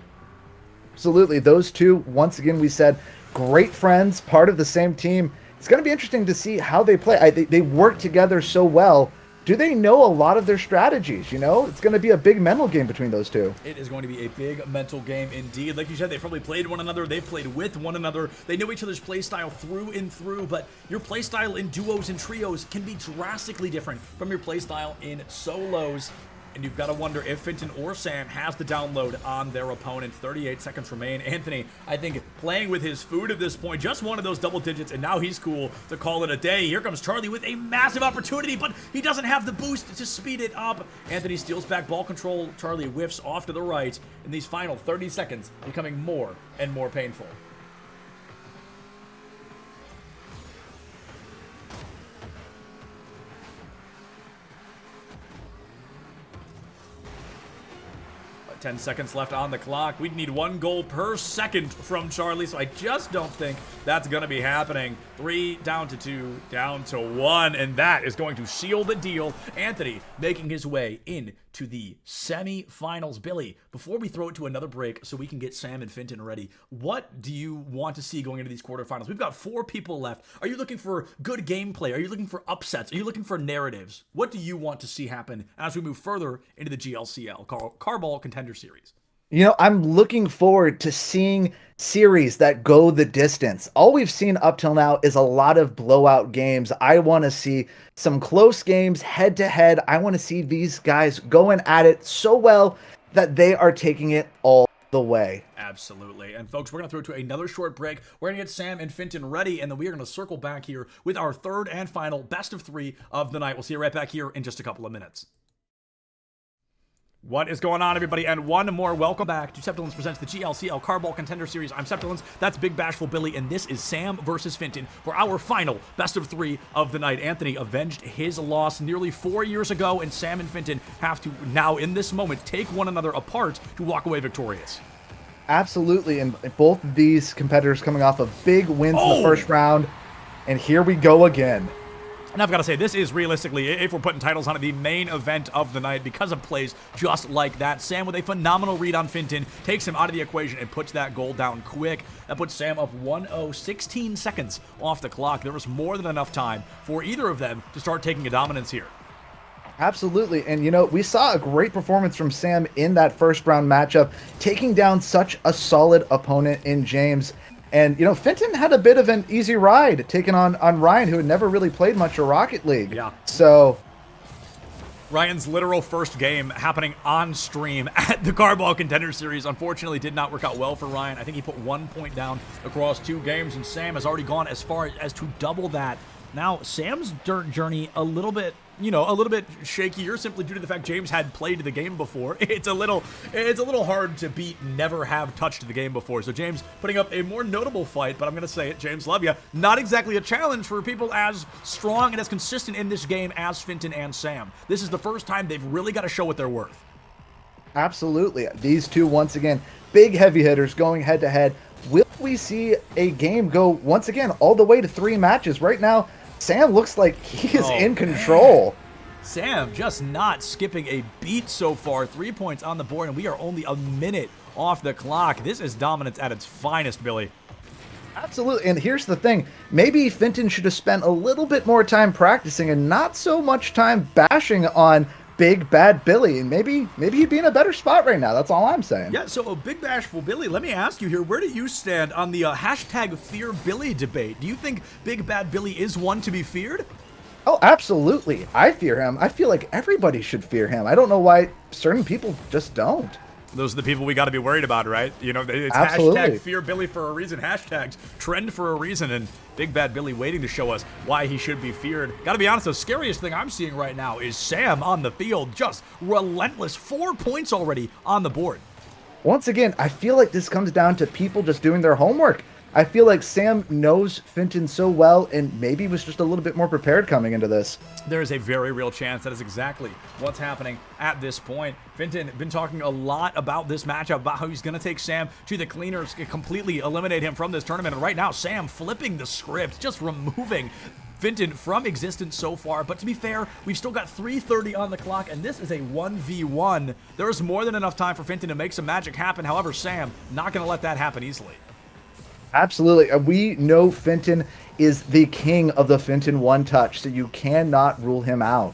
Absolutely. Those two, once again, we said, great friends, part of the same team. It's going to be interesting to see how they play. They work together so well. Do they know a lot of their strategies? You know, it's going to be a big mental game between those two. It is going to be a big mental game indeed. Like you said, they've probably played one another. They've played with one another. They know each other's play style through and through, but your play style in duos and trios can be drastically different from your play style in solos. And you've got to wonder if Fintan or Sam has the download on their opponent. 38 seconds remain. Anthony, I think, playing with his food at this point, just one of those double digits, and now he's cool to call it a day. Here comes Charlie with a massive opportunity, but he doesn't have the boost to speed it up. Anthony steals back ball control. Charlie whiffs off to the right, and these final 30 seconds becoming more and more painful. But 10 seconds left on the clock. We'd need 1 goal per second from Charlie, so I just don't think that's going to be happening. 3 down to 2, down to 1, and that is going to seal the deal. Anthony making his way into the semifinals. Billy, before we throw it to another break so we can get Sam and Fintan ready, what do you want to see going into these quarterfinals? We've got 4 people left. Are you looking for good gameplay? Are you looking for upsets? Are you looking for narratives? What do you want to see happen as we move further into the GLCL, Carball Contender Series? You know, I'm looking forward to seeing series that go the distance. All we've seen up till now is a lot of blowout games. I want to see some close games head to head. I want to see these guys going at it so well that they are taking it all the way. Absolutely. And folks, we're going to throw to another short break. We're going to get Sam and Fintan ready, and then we are going to circle back here with our 3rd and final best of 3 of the night. We'll see you right back here in just a couple of minutes. What is going on, everybody? And one more welcome back to Septilence presents the GLCL Carball Contender Series. I'm Septilence, that's Big Bashful Billy, and this is Sam versus Fintan for our final best of 3 of the night. Anthony avenged his loss nearly 4 years ago, and Sam and Fintan have to now, in this moment, take one another apart to walk away victorious. Absolutely, and both of these competitors coming off of big wins in the first round, and here we go again. And I've got to say, this is realistically, if we're putting titles on it, the main event of the night because of plays just like that. Sam with a phenomenal read on Fintan takes him out of the equation and puts that goal down quick. That puts Sam up 1-0, 16 seconds off the clock. There was more than enough time for either of them to start taking a dominance here. Absolutely, and you know, we saw a great performance from Sam in that first round matchup, taking down such a solid opponent in James. And, you know, Fintan had a bit of an easy ride taking on Ryan, who had never really played much of Rocket League. Yeah. So Ryan's literal first game happening on stream at the Carball Contender Series unfortunately did not work out well for Ryan. I think he put 1 point down across 2 games, and Sam has already gone as far as to double that. Now, Sam's dirt journey a little bit shakier simply due to the fact James had played the game before. It's a little hard to beat never have touched the game before. So James putting up a more notable fight, but I'm going to say it, James, love ya. Not exactly a challenge for people as strong and as consistent in this game as Fintan and Sam. This is the first time they've really got to show what they're worth. Absolutely. These two, once again, big heavy hitters going head to head. Will we see a game go once again all the way to 3 matches? Right now, Sam looks like he is in control. Sam just not skipping a beat so far. 3 points on the board, and we are only a minute off the clock. This is dominance at its finest, Billy. Absolutely, and here's the thing. Maybe Fintan should have spent a little bit more time practicing and not so much time bashing on Big Bad Billy, and maybe he'd be in a better spot right now. That's all I'm saying. Yeah, so Big Bashful Billy, let me ask you here, where do you stand on the hashtag Fear Billy debate? Do you think Big Bad Billy is one to be feared? Oh, absolutely. I fear him. I feel like everybody should fear him. I don't know why certain people just don't. Those are the people we got to be worried about, right? You know, it's Absolutely. Hashtag Fear Billy for a reason, hashtags trend for a reason, and Big Bad Billy waiting to show us why he should be feared. Got to be honest, the scariest thing I'm seeing right now is Sam on the field, just relentless. 4 points already on the board. Once again, I feel like this comes down to people just doing their homework. I feel like Sam knows Fintan so well and maybe was just a little bit more prepared coming into this. There is a very real chance that is exactly what's happening at this point. Fintan been talking a lot about this matchup, about how he's going to take Sam to the cleaners, completely eliminate him from this tournament. And right now, Sam flipping the script, just removing Fintan from existence so far. But to be fair, we've still got 3:30 on the clock, and this is a 1v1. There is more than enough time for Fintan to make some magic happen. However, Sam not going to let that happen easily. Absolutely. We know Fintan is the king of the Fintan one-touch, so you cannot rule him out.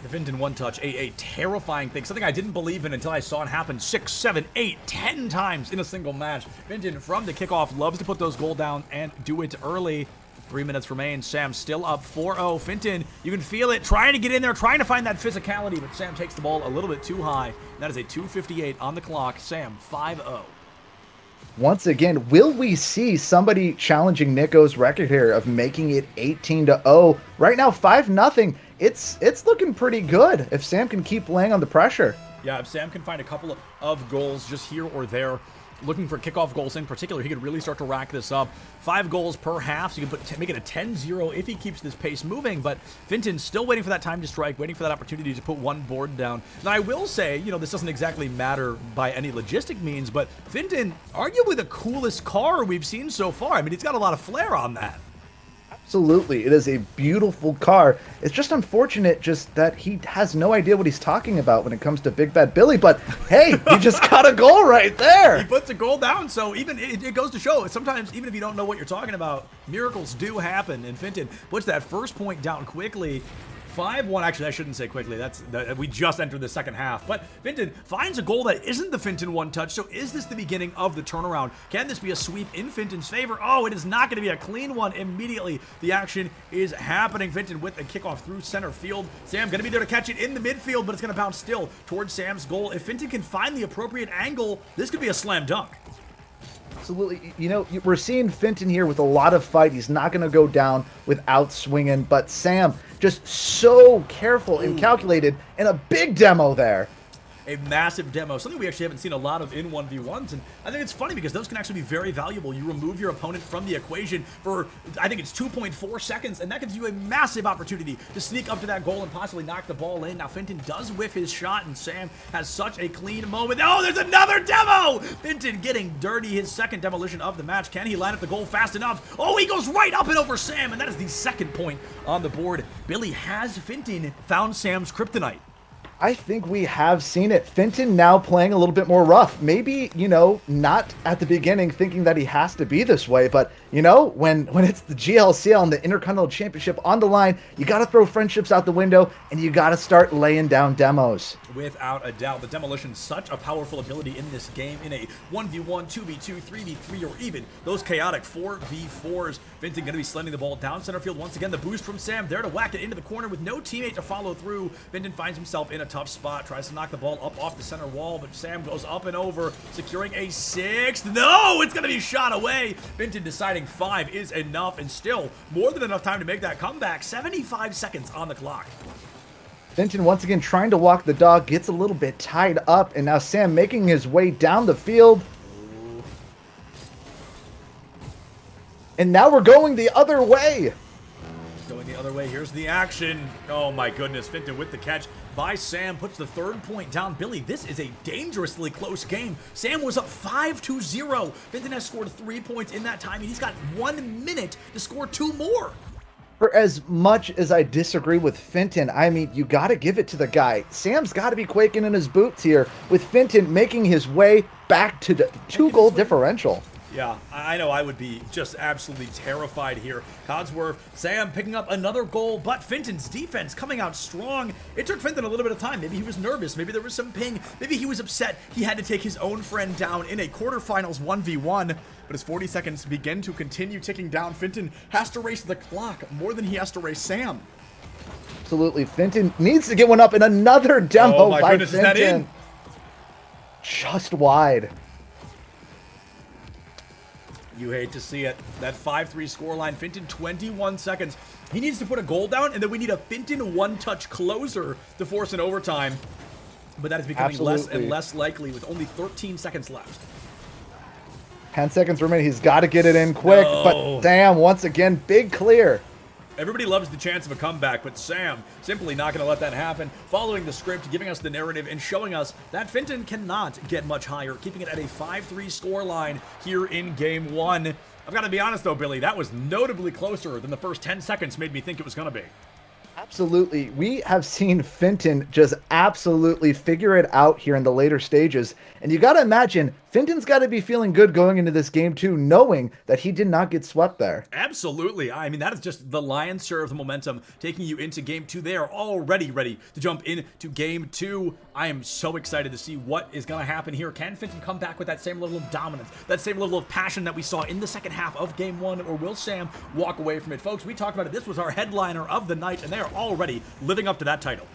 The Fintan one-touch, a terrifying thing. Something I didn't believe in until I saw it happen 6, 7, 8, 10 times in a single match. Fintan, from the kickoff, loves to put those goals down and do it early. 3 minutes remain. Sam still up 4-0. Fintan, you can feel it, trying to get in there, trying to find that physicality, but Sam takes the ball a little bit too high. That is a 2:58 on the clock. Sam, 5-0. Once again, will we see somebody challenging Nico's record here of making it 18-0? Right now, 5-0. It's looking pretty good if Sam can keep laying on the pressure. Yeah, if Sam can find a couple of goals just here or there, looking for kickoff goals in particular, he could really start to rack this up. 5 goals per half, so you can make it a 10-0 if he keeps this pace moving. But Fintan's still waiting for that time to strike, waiting for that opportunity to put one board down. Now, I will say, this doesn't exactly matter by any logistic means, but Fintan, arguably the coolest car we've seen so far. I mean, he's got a lot of flair on that. Absolutely. It is a beautiful car. It's just unfortunate just that he has no idea what he's talking about when it comes to Big Bad Billy, but hey, he just got a goal right there. He puts a goal down, so even it goes to show, sometimes even if you don't know what you're talking about, miracles do happen, and Fintan puts that first point down quickly. 5-1, actually, I shouldn't say quickly. We just entered the second half. But Fintan finds a goal that isn't the Fintan one-touch, so is this the beginning of the turnaround? Can this be a sweep in Fintan's favor? Oh, it is not going to be a clean one immediately. The action is happening. Fintan with a kickoff through center field. Sam going to be there to catch it in the midfield, but it's going to bounce still towards Sam's goal. If Fintan can find the appropriate angle, this could be a slam dunk. Absolutely. We're seeing Fintan here with a lot of fight. He's not going to go down without swinging, but Sam just so careful and calculated, and a big demo there. A massive demo, something we actually haven't seen a lot of in 1v1s, and I think it's funny because those can actually be very valuable. You remove your opponent from the equation for, I think it's 2.4 seconds, and that gives you a massive opportunity to sneak up to that goal and possibly knock the ball in. Now, Fintan does whiff his shot, and Sam has such a clean moment. Oh, there's another demo! Fintan getting dirty, his second demolition of the match. Can he line up the goal fast enough? Oh, he goes right up and over Sam, and that is the second point on the board. Billy, has Fintan found Sam's kryptonite? I think we have seen it. Fintan now playing a little bit more rough. Maybe, not at the beginning thinking that he has to be this way, but, when it's the GLCL and the Intercontinental Championship on the line, you got to throw friendships out the window, and you got to start laying down demos. Without a doubt, the demolition, such a powerful ability in this game, in a 1v1, 2v2, 3v3, or even those chaotic 4v4s. Fintan going to be sliding the ball down center field once again. The boost from Sam there to whack it into the corner with no teammate to follow through. Fintan finds himself in a tough spot, tries to knock the ball up off the center wall, but Sam goes up and over, securing a 6th. No, it's going to be shot away. Fintan deciding 5 is enough, and still more than enough time to make that comeback. 75 seconds on the clock. Fintan once again trying to walk the dog, gets a little bit tied up, and now Sam making his way down the field. And now we're going the other way. Going the other way, here's the action. Oh my goodness, Fintan with the catch by Sam puts the third point down. Billy, this is a dangerously close game. Sam was up 5-0. Fintan has scored 3 points in that time, and he's got 1 minute to score 2 more. For as much as I disagree with Fintan, I mean, you got to give it to the guy. Sam's got to be quaking in his boots here, with Fintan making his way back to the 2-goal differential. Yeah, I know I would be just absolutely terrified here. Codsworth, Sam picking up another goal, but Fintan's defense coming out strong. It took Fintan a little bit of time. Maybe he was nervous. Maybe there was some ping. Maybe he was upset he had to take his own friend down in a quarterfinals 1v1. But as 40 seconds begin to continue ticking down, Fintan has to race the clock more than he has to race Sam. Absolutely. Fintan needs to get one up, in another demo oh my by goodness, Fintan. Is that in? Just wide. You hate to see it. That 5-3 scoreline. Fintan 21 seconds. He needs to put a goal down, and then we need a Fintan one-touch closer to force an overtime. But that is becoming less and less likely with only 13 seconds left. 10 seconds remaining. He's got to get it in quick. No. But Sam, once again, big clear. Everybody loves the chance of a comeback, but Sam simply not going to let that happen, following the script, giving us the narrative, and showing us that Fintan cannot get much higher, keeping it at a 5-3 scoreline here in Game 1. I've got to be honest, though, Billy, that was notably closer than the first 10 seconds made me think it was going to be. Absolutely. We have seen Fintan just absolutely figure it out here in the later stages. And you got to imagine, Fintan's got to be feeling good going into this game too, knowing that he did not get swept there. Absolutely. I mean, that is just the lion's share of the momentum taking you into Game 2. They are already ready to jump into Game 2. I am so excited to see what is going to happen here. Can Fintan come back with that same level of dominance, that same level of passion that we saw in the second half of Game 1, or will Sam walk away from it? Folks, we talked about it. This was our headliner of the night, and they are already living up to that title.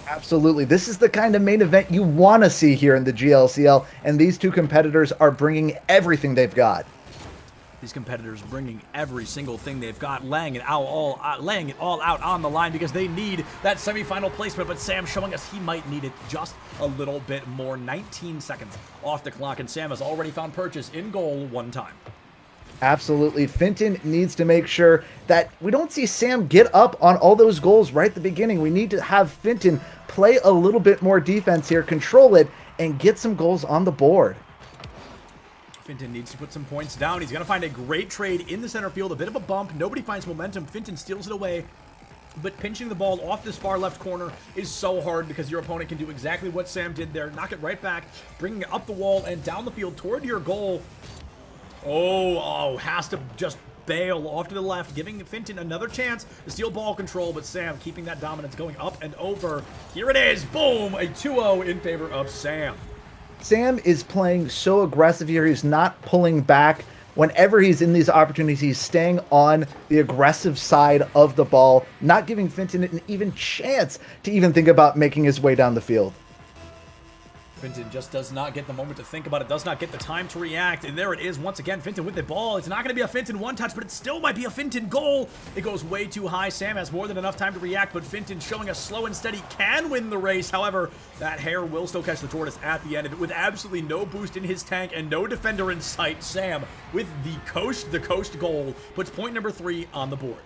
Absolutely. This is the kind of main event you want to see here in the GLCL, and these two competitors are bringing everything they've got. These competitors bringing every single thing they've got, laying it all out on the line because they need that semifinal placement, but Sam showing us he might need it just a little bit more. 19 seconds off the clock, and Sam has already found purchase in goal one time. Absolutely. Fintan needs to make sure that we don't see Sam get up on all those goals right at the beginning. We need to have Fintan play a little bit more defense here, control it, and get some goals on the board. Fintan needs to put some points down. He's going to find a great trade in the center field. A bit of a bump. Nobody finds momentum. Fintan steals it away. But pinching the ball off this far left corner is so hard because your opponent can do exactly what Sam did there. Knock it right back, bringing it up the wall and down the field toward your goal. Oh, has to just bail off to the left, giving Fintan another chance to steal ball control, but Sam keeping that dominance going up and over. Here it is. Boom. A 2-0 in favor of Sam. Sam is playing so aggressive here. He's not pulling back. Whenever he's in these opportunities, he's staying on the aggressive side of the ball, not giving Fintan an even chance to even think about making his way down the field. Fintan just does not get the moment to think about it, does not get the time to react, and there it is once again. Fintan with the ball. It's not going to be a Fintan one-touch, but it still might be a Fintan goal. It goes way too high. Sam has more than enough time to react, but Fintan showing us slow and steady can win the race. However, that hair will still catch the tortoise at the end of it with absolutely no boost in his tank and no defender in sight. Sam with the coast goal puts point number 3 on the board.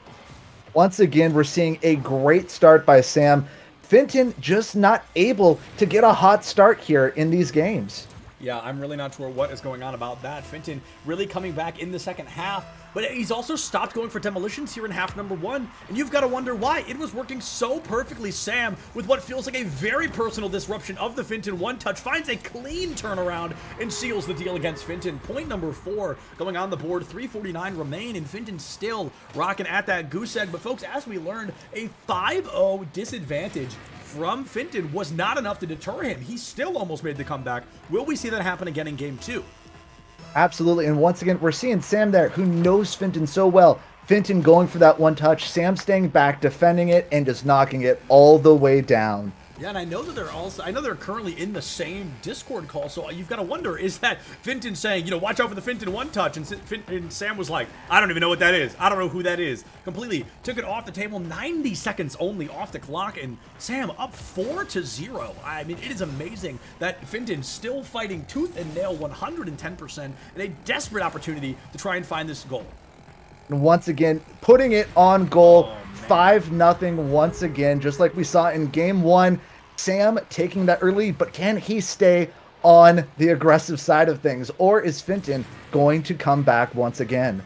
Once again, we're seeing a great start by Sam. Fintan just not able to get a hot start here in these games. Yeah, I'm really not sure what is going on about that. Fintan really coming back in the second half, but he's also stopped going for demolitions here in half number 1, and you've got to wonder why. It was working so perfectly. Sam, with what feels like a very personal disruption of the Fintan one-touch, finds a clean turnaround and seals the deal against Fintan. Point number 4 going on the board. 3:49 remain, and Fintan still rocking at that goose egg. But folks, as we learned, a 5-0 disadvantage from Fintan was not enough to deter him. He still almost made the comeback. Will we see that happen again in Game 2? Absolutely, and once again, we're seeing Sam there, who knows Fintan so well. Fintan going for that one touch, Sam staying back, defending it, and just knocking it all the way down. Yeah, and I know that they're currently in the same Discord call, so you've got to wonder, is that Fintan saying, you know, watch out for the Fintan one touch, and Sam was like, I don't even know what that is. I don't know who that is. Completely took it off the table. 90 seconds only off the clock, and Sam up 4-0. I mean, it is amazing that Fintan still fighting tooth and nail, 110%, and a desperate opportunity to try and find this goal. And once again, putting it on goal, 5-0 once again, just like we saw in Game 1. Sam taking that early, but can he stay on the aggressive side of things, or is Fintan going to come back once again?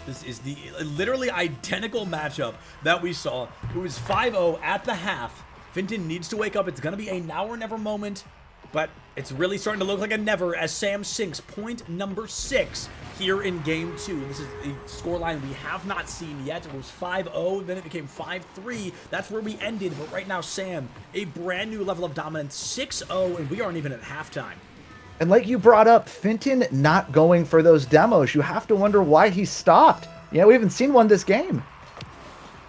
This is the literally identical matchup that we saw. It was 5-0 at the half. Fintan needs to wake up. It's going to be a now or never moment, but it's really starting to look like a never as Sam sinks point number 6 here in Game 2. This is a scoreline we have not seen yet. It was 5-0, then it became 5-3. That's where we ended, but right now, Sam, a brand new level of dominance, 6-0, and we aren't even at halftime. And like you brought up, Fintan not going for those demos. You have to wonder why he stopped. Yeah, we haven't seen one this game.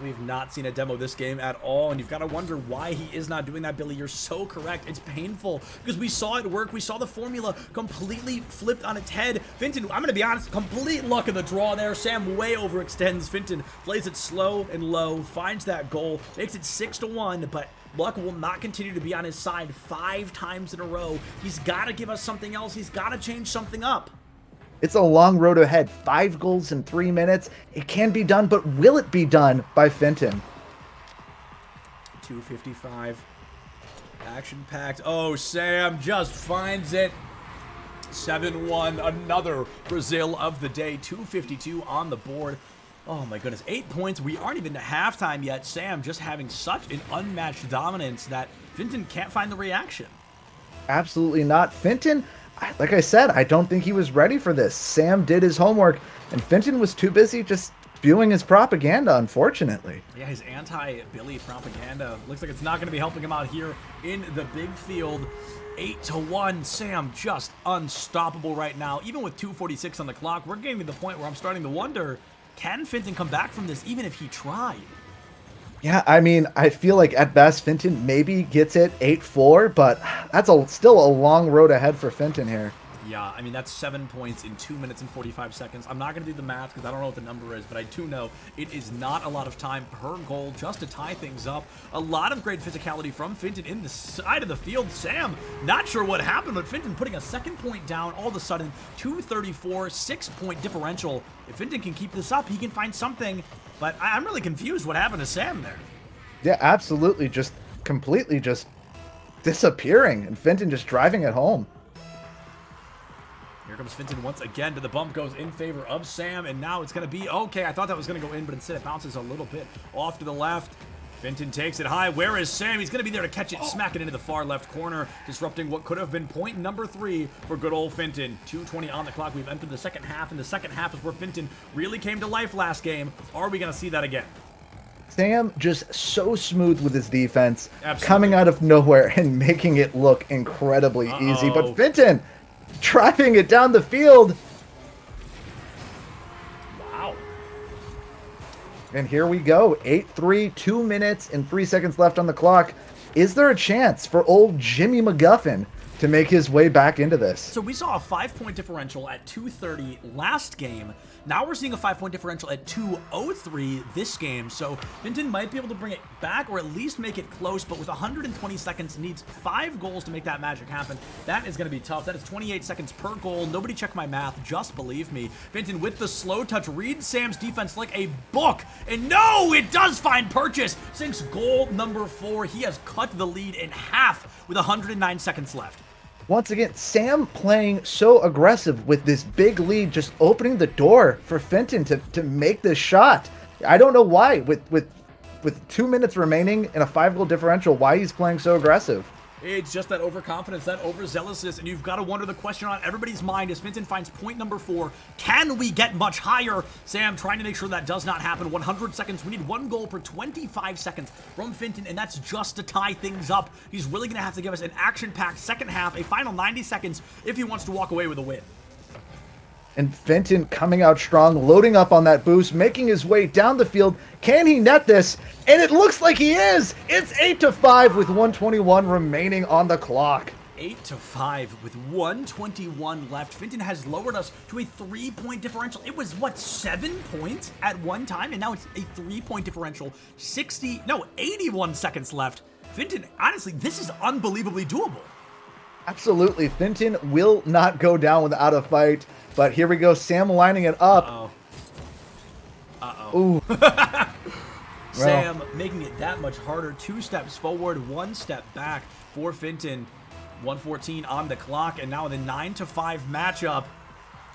We've not seen a demo this game at all, and you've got to wonder why he is not doing that, Billy. You're so correct. It's painful because we saw it work. We saw the formula completely flipped on its head. Fintan, I'm going to be honest, complete luck of the draw there. Sam way overextends. Fintan plays it slow and low, finds that goal, makes it 6-1, but luck will not continue to be on his side 5 times in a row. He's got to give us something else. He's got to change something up. It's a long road ahead. 5 goals in 3 minutes. It can be done, but will it be done by Fintan? 2:55. Action-packed. Oh, Sam just finds it. 7-1. Another Brazil of the day. 2:52 on the board. Oh my goodness, 8 points. We aren't even to halftime yet. Sam just having such an unmatched dominance that Fintan can't find the reaction. Absolutely not. Fintan, like I said, I don't think he was ready for this. Sam did his homework, and Fintan was too busy just spewing his propaganda, unfortunately. Yeah, his anti-Billy propaganda. Looks like it's not going to be helping him out here in the big field. 8-1. Sam just unstoppable right now. Even with 2:46 on the clock, we're getting to the point where I'm starting to wonder, can Fintan come back from this even if he tried? Yeah, I mean, I feel like at best Fintan maybe gets it 8-4, but that's still a long road ahead for Fintan here. Yeah, I mean, that's 7 points in 2 minutes and 45 seconds. I'm not going to do the math because I don't know what the number is, but I do know it is not a lot of time per goal just to tie things up. A lot of great physicality from Fintan in the side of the field. Sam, not sure what happened, but Fintan putting a second point down all of a sudden. 2:34, 6-point differential. If Fintan can keep this up, he can find something, but I'm really confused what happened to Sam there. Yeah, absolutely. Just completely just disappearing, and Fintan just driving it home. Here comes Fintan once again, to the bump goes in favor of Sam, and now it's going to be okay. I thought that was going to go in, but instead it bounces a little bit off to the left. Fintan takes it high. Where is Sam? He's going to be there to catch it, smack it into the far left corner, disrupting what could have been point number 3 for good old Fintan. 2:20 on the clock. We've entered the second half, and the second half is where Fintan really came to life last game. Are we going to see that again? Sam just so smooth with his defense, Absolutely. coming out of nowhere and making it look incredibly easy. But Fintan driving it down the field. Wow. And here we go. 8-3, 2 minutes and 3 seconds left on the clock. Is there a chance for old Jimmy McGuffin to make his way back into this? So we saw a 5-point differential at 2:30 last game. Now we're seeing a 5-point differential at 2:03 this game. So Fintan might be able to bring it back or at least make it close, but with 120 seconds, needs 5 goals to make that magic happen. That is going to be tough. That is 28 seconds per goal. Nobody check my math. Just believe me. Fintan with the slow touch reads Sam's defense like a book. And no, it does find purchase. Since goal number 4, he has cut the lead in half with 109 seconds left. Once again, Sam playing so aggressive with this big lead, just opening the door for Fintan to make this shot. I don't know why, with 2 minutes remaining and a 5-goal differential, why he's playing so aggressive. It's just that overconfidence, that overzealousness, and you've got to wonder the question on everybody's mind as Fintan finds point number 4. Can we get much higher? Sam trying to make sure that does not happen. 100 seconds. We need 1 goal per 25 seconds from Fintan, and that's just to tie things up. He's really going to have to give us an action-packed second half, a final 90 seconds, if he wants to walk away with a win. And Fintan coming out strong, loading up on that boost, making his way down the field. Can he net this? And it looks like he is! It's 8-5 with 121 remaining on the clock. 8-5 with 121 left. Fintan has lowered us to a 3-point differential. It was, what, 7 points at one time? And now it's a 3-point differential. 81 seconds left. Fintan, honestly, this is unbelievably doable. Absolutely. Fintan will not go down without a fight. But here we go. Sam lining it up. Ooh. Sam making it that much harder. 2 steps forward, 1 step back for Fintan. 1:14 on the clock, and now the 9-5 matchup.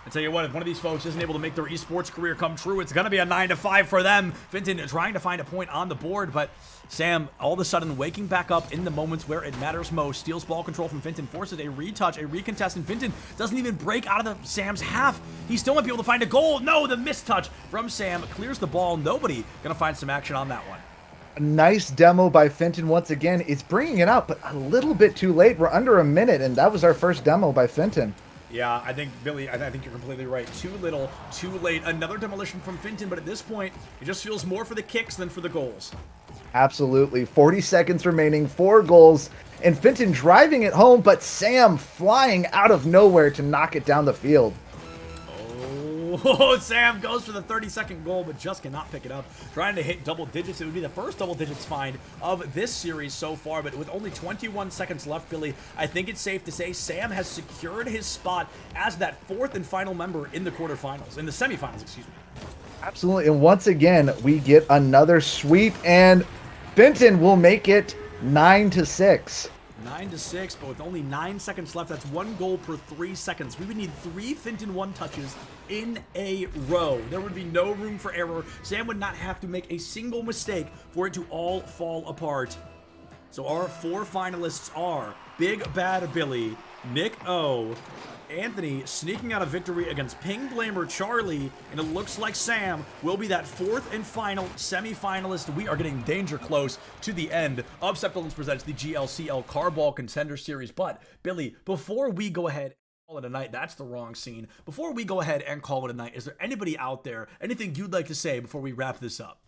I tell you what, if one of these folks isn't able to make their esports career come true, it's going to be a 9-5 for them. Fintan trying to find a point on the board, but Sam all of a sudden waking back up in the moments where it matters most. Steals ball control from Fintan, forces a retouch, a recontest, and Fintan doesn't even break out of Sam's half. He still might be able to find a goal. No, the mistouch from Sam clears the ball. Nobody going to find some action on that one. A nice demo by Fintan once again. It's bringing it out, but a little bit too late. We're under a minute, and that was our first demo by Fintan. Yeah, I think, Billy, I think you're completely right. Too little, too late. Another demolition from Fintan, but at this point, it just feels more for the kicks than for the goals. Absolutely. 40 seconds remaining, 4 goals, and Fintan driving it home, but Sam flying out of nowhere to knock it down the field. Oh, Sam goes for the 30-second goal, but just cannot pick it up. Trying to hit double digits. It would be the first double digits find of this series so far, but with only 21 seconds left, Billy, I think it's safe to say Sam has secured his spot as that fourth and final member in the quarterfinals, in the semifinals, excuse me. Absolutely. And once again, we get another sweep, and Fintan will make it 9-6. 9-6, but with only 9 seconds left, that's 1 goal per 3 seconds. We would need 3 Fintan 1 touches in a row. There would be no room for error. Sam would not have to make a single mistake for it to all fall apart. So our 4 finalists are Big Bad Billy, Nick O, Anthony sneaking out a victory against Ping Blamer Charlie, and it looks like Sam will be that 4th and final semi-finalist. We are getting danger close to the end of Septilence presents the GLCL Carball Contender Series. But, Billy, before we go ahead and call it a night, that's the wrong scene. Before we go ahead and call it a night, is there anybody out there, anything you'd like to say before we wrap this up?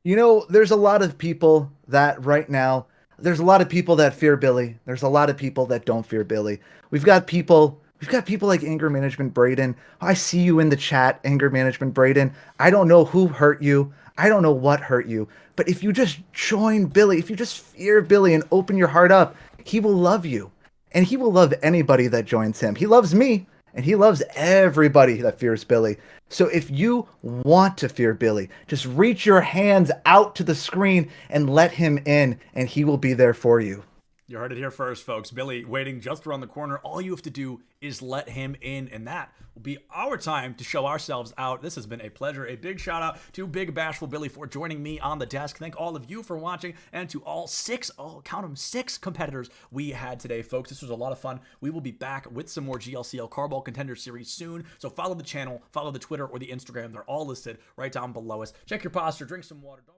You know, there's a lot of people that right now, there's a lot of people that fear Billy. There's a lot of people that don't fear Billy. We've got people like Anger Management Braden. I see you in the chat, Anger Management Braden. I don't know who hurt you. I don't know what hurt you. But if you just join Billy, if you just fear Billy and open your heart up, he will love you. And he will love anybody that joins him. He loves me, and he loves everybody that fears Billy. So if you want to fear Billy, just reach your hands out to the screen and let him in, and he will be there for you. You heard it here first, folks. Billy waiting just around the corner. All you have to do is let him in, and that will be our time to show ourselves out. This has been a pleasure. A big shout out to Big Bashful Billy for joining me on the desk. Thank all of you for watching, and to all 6, oh, count them, 6 competitors we had today, folks. This was a lot of fun. We will be back with some more GLCL Carball Contender Series soon, so follow the channel, follow the Twitter or the Instagram. They're all listed right down below us. Check your posture, drink some water. Don't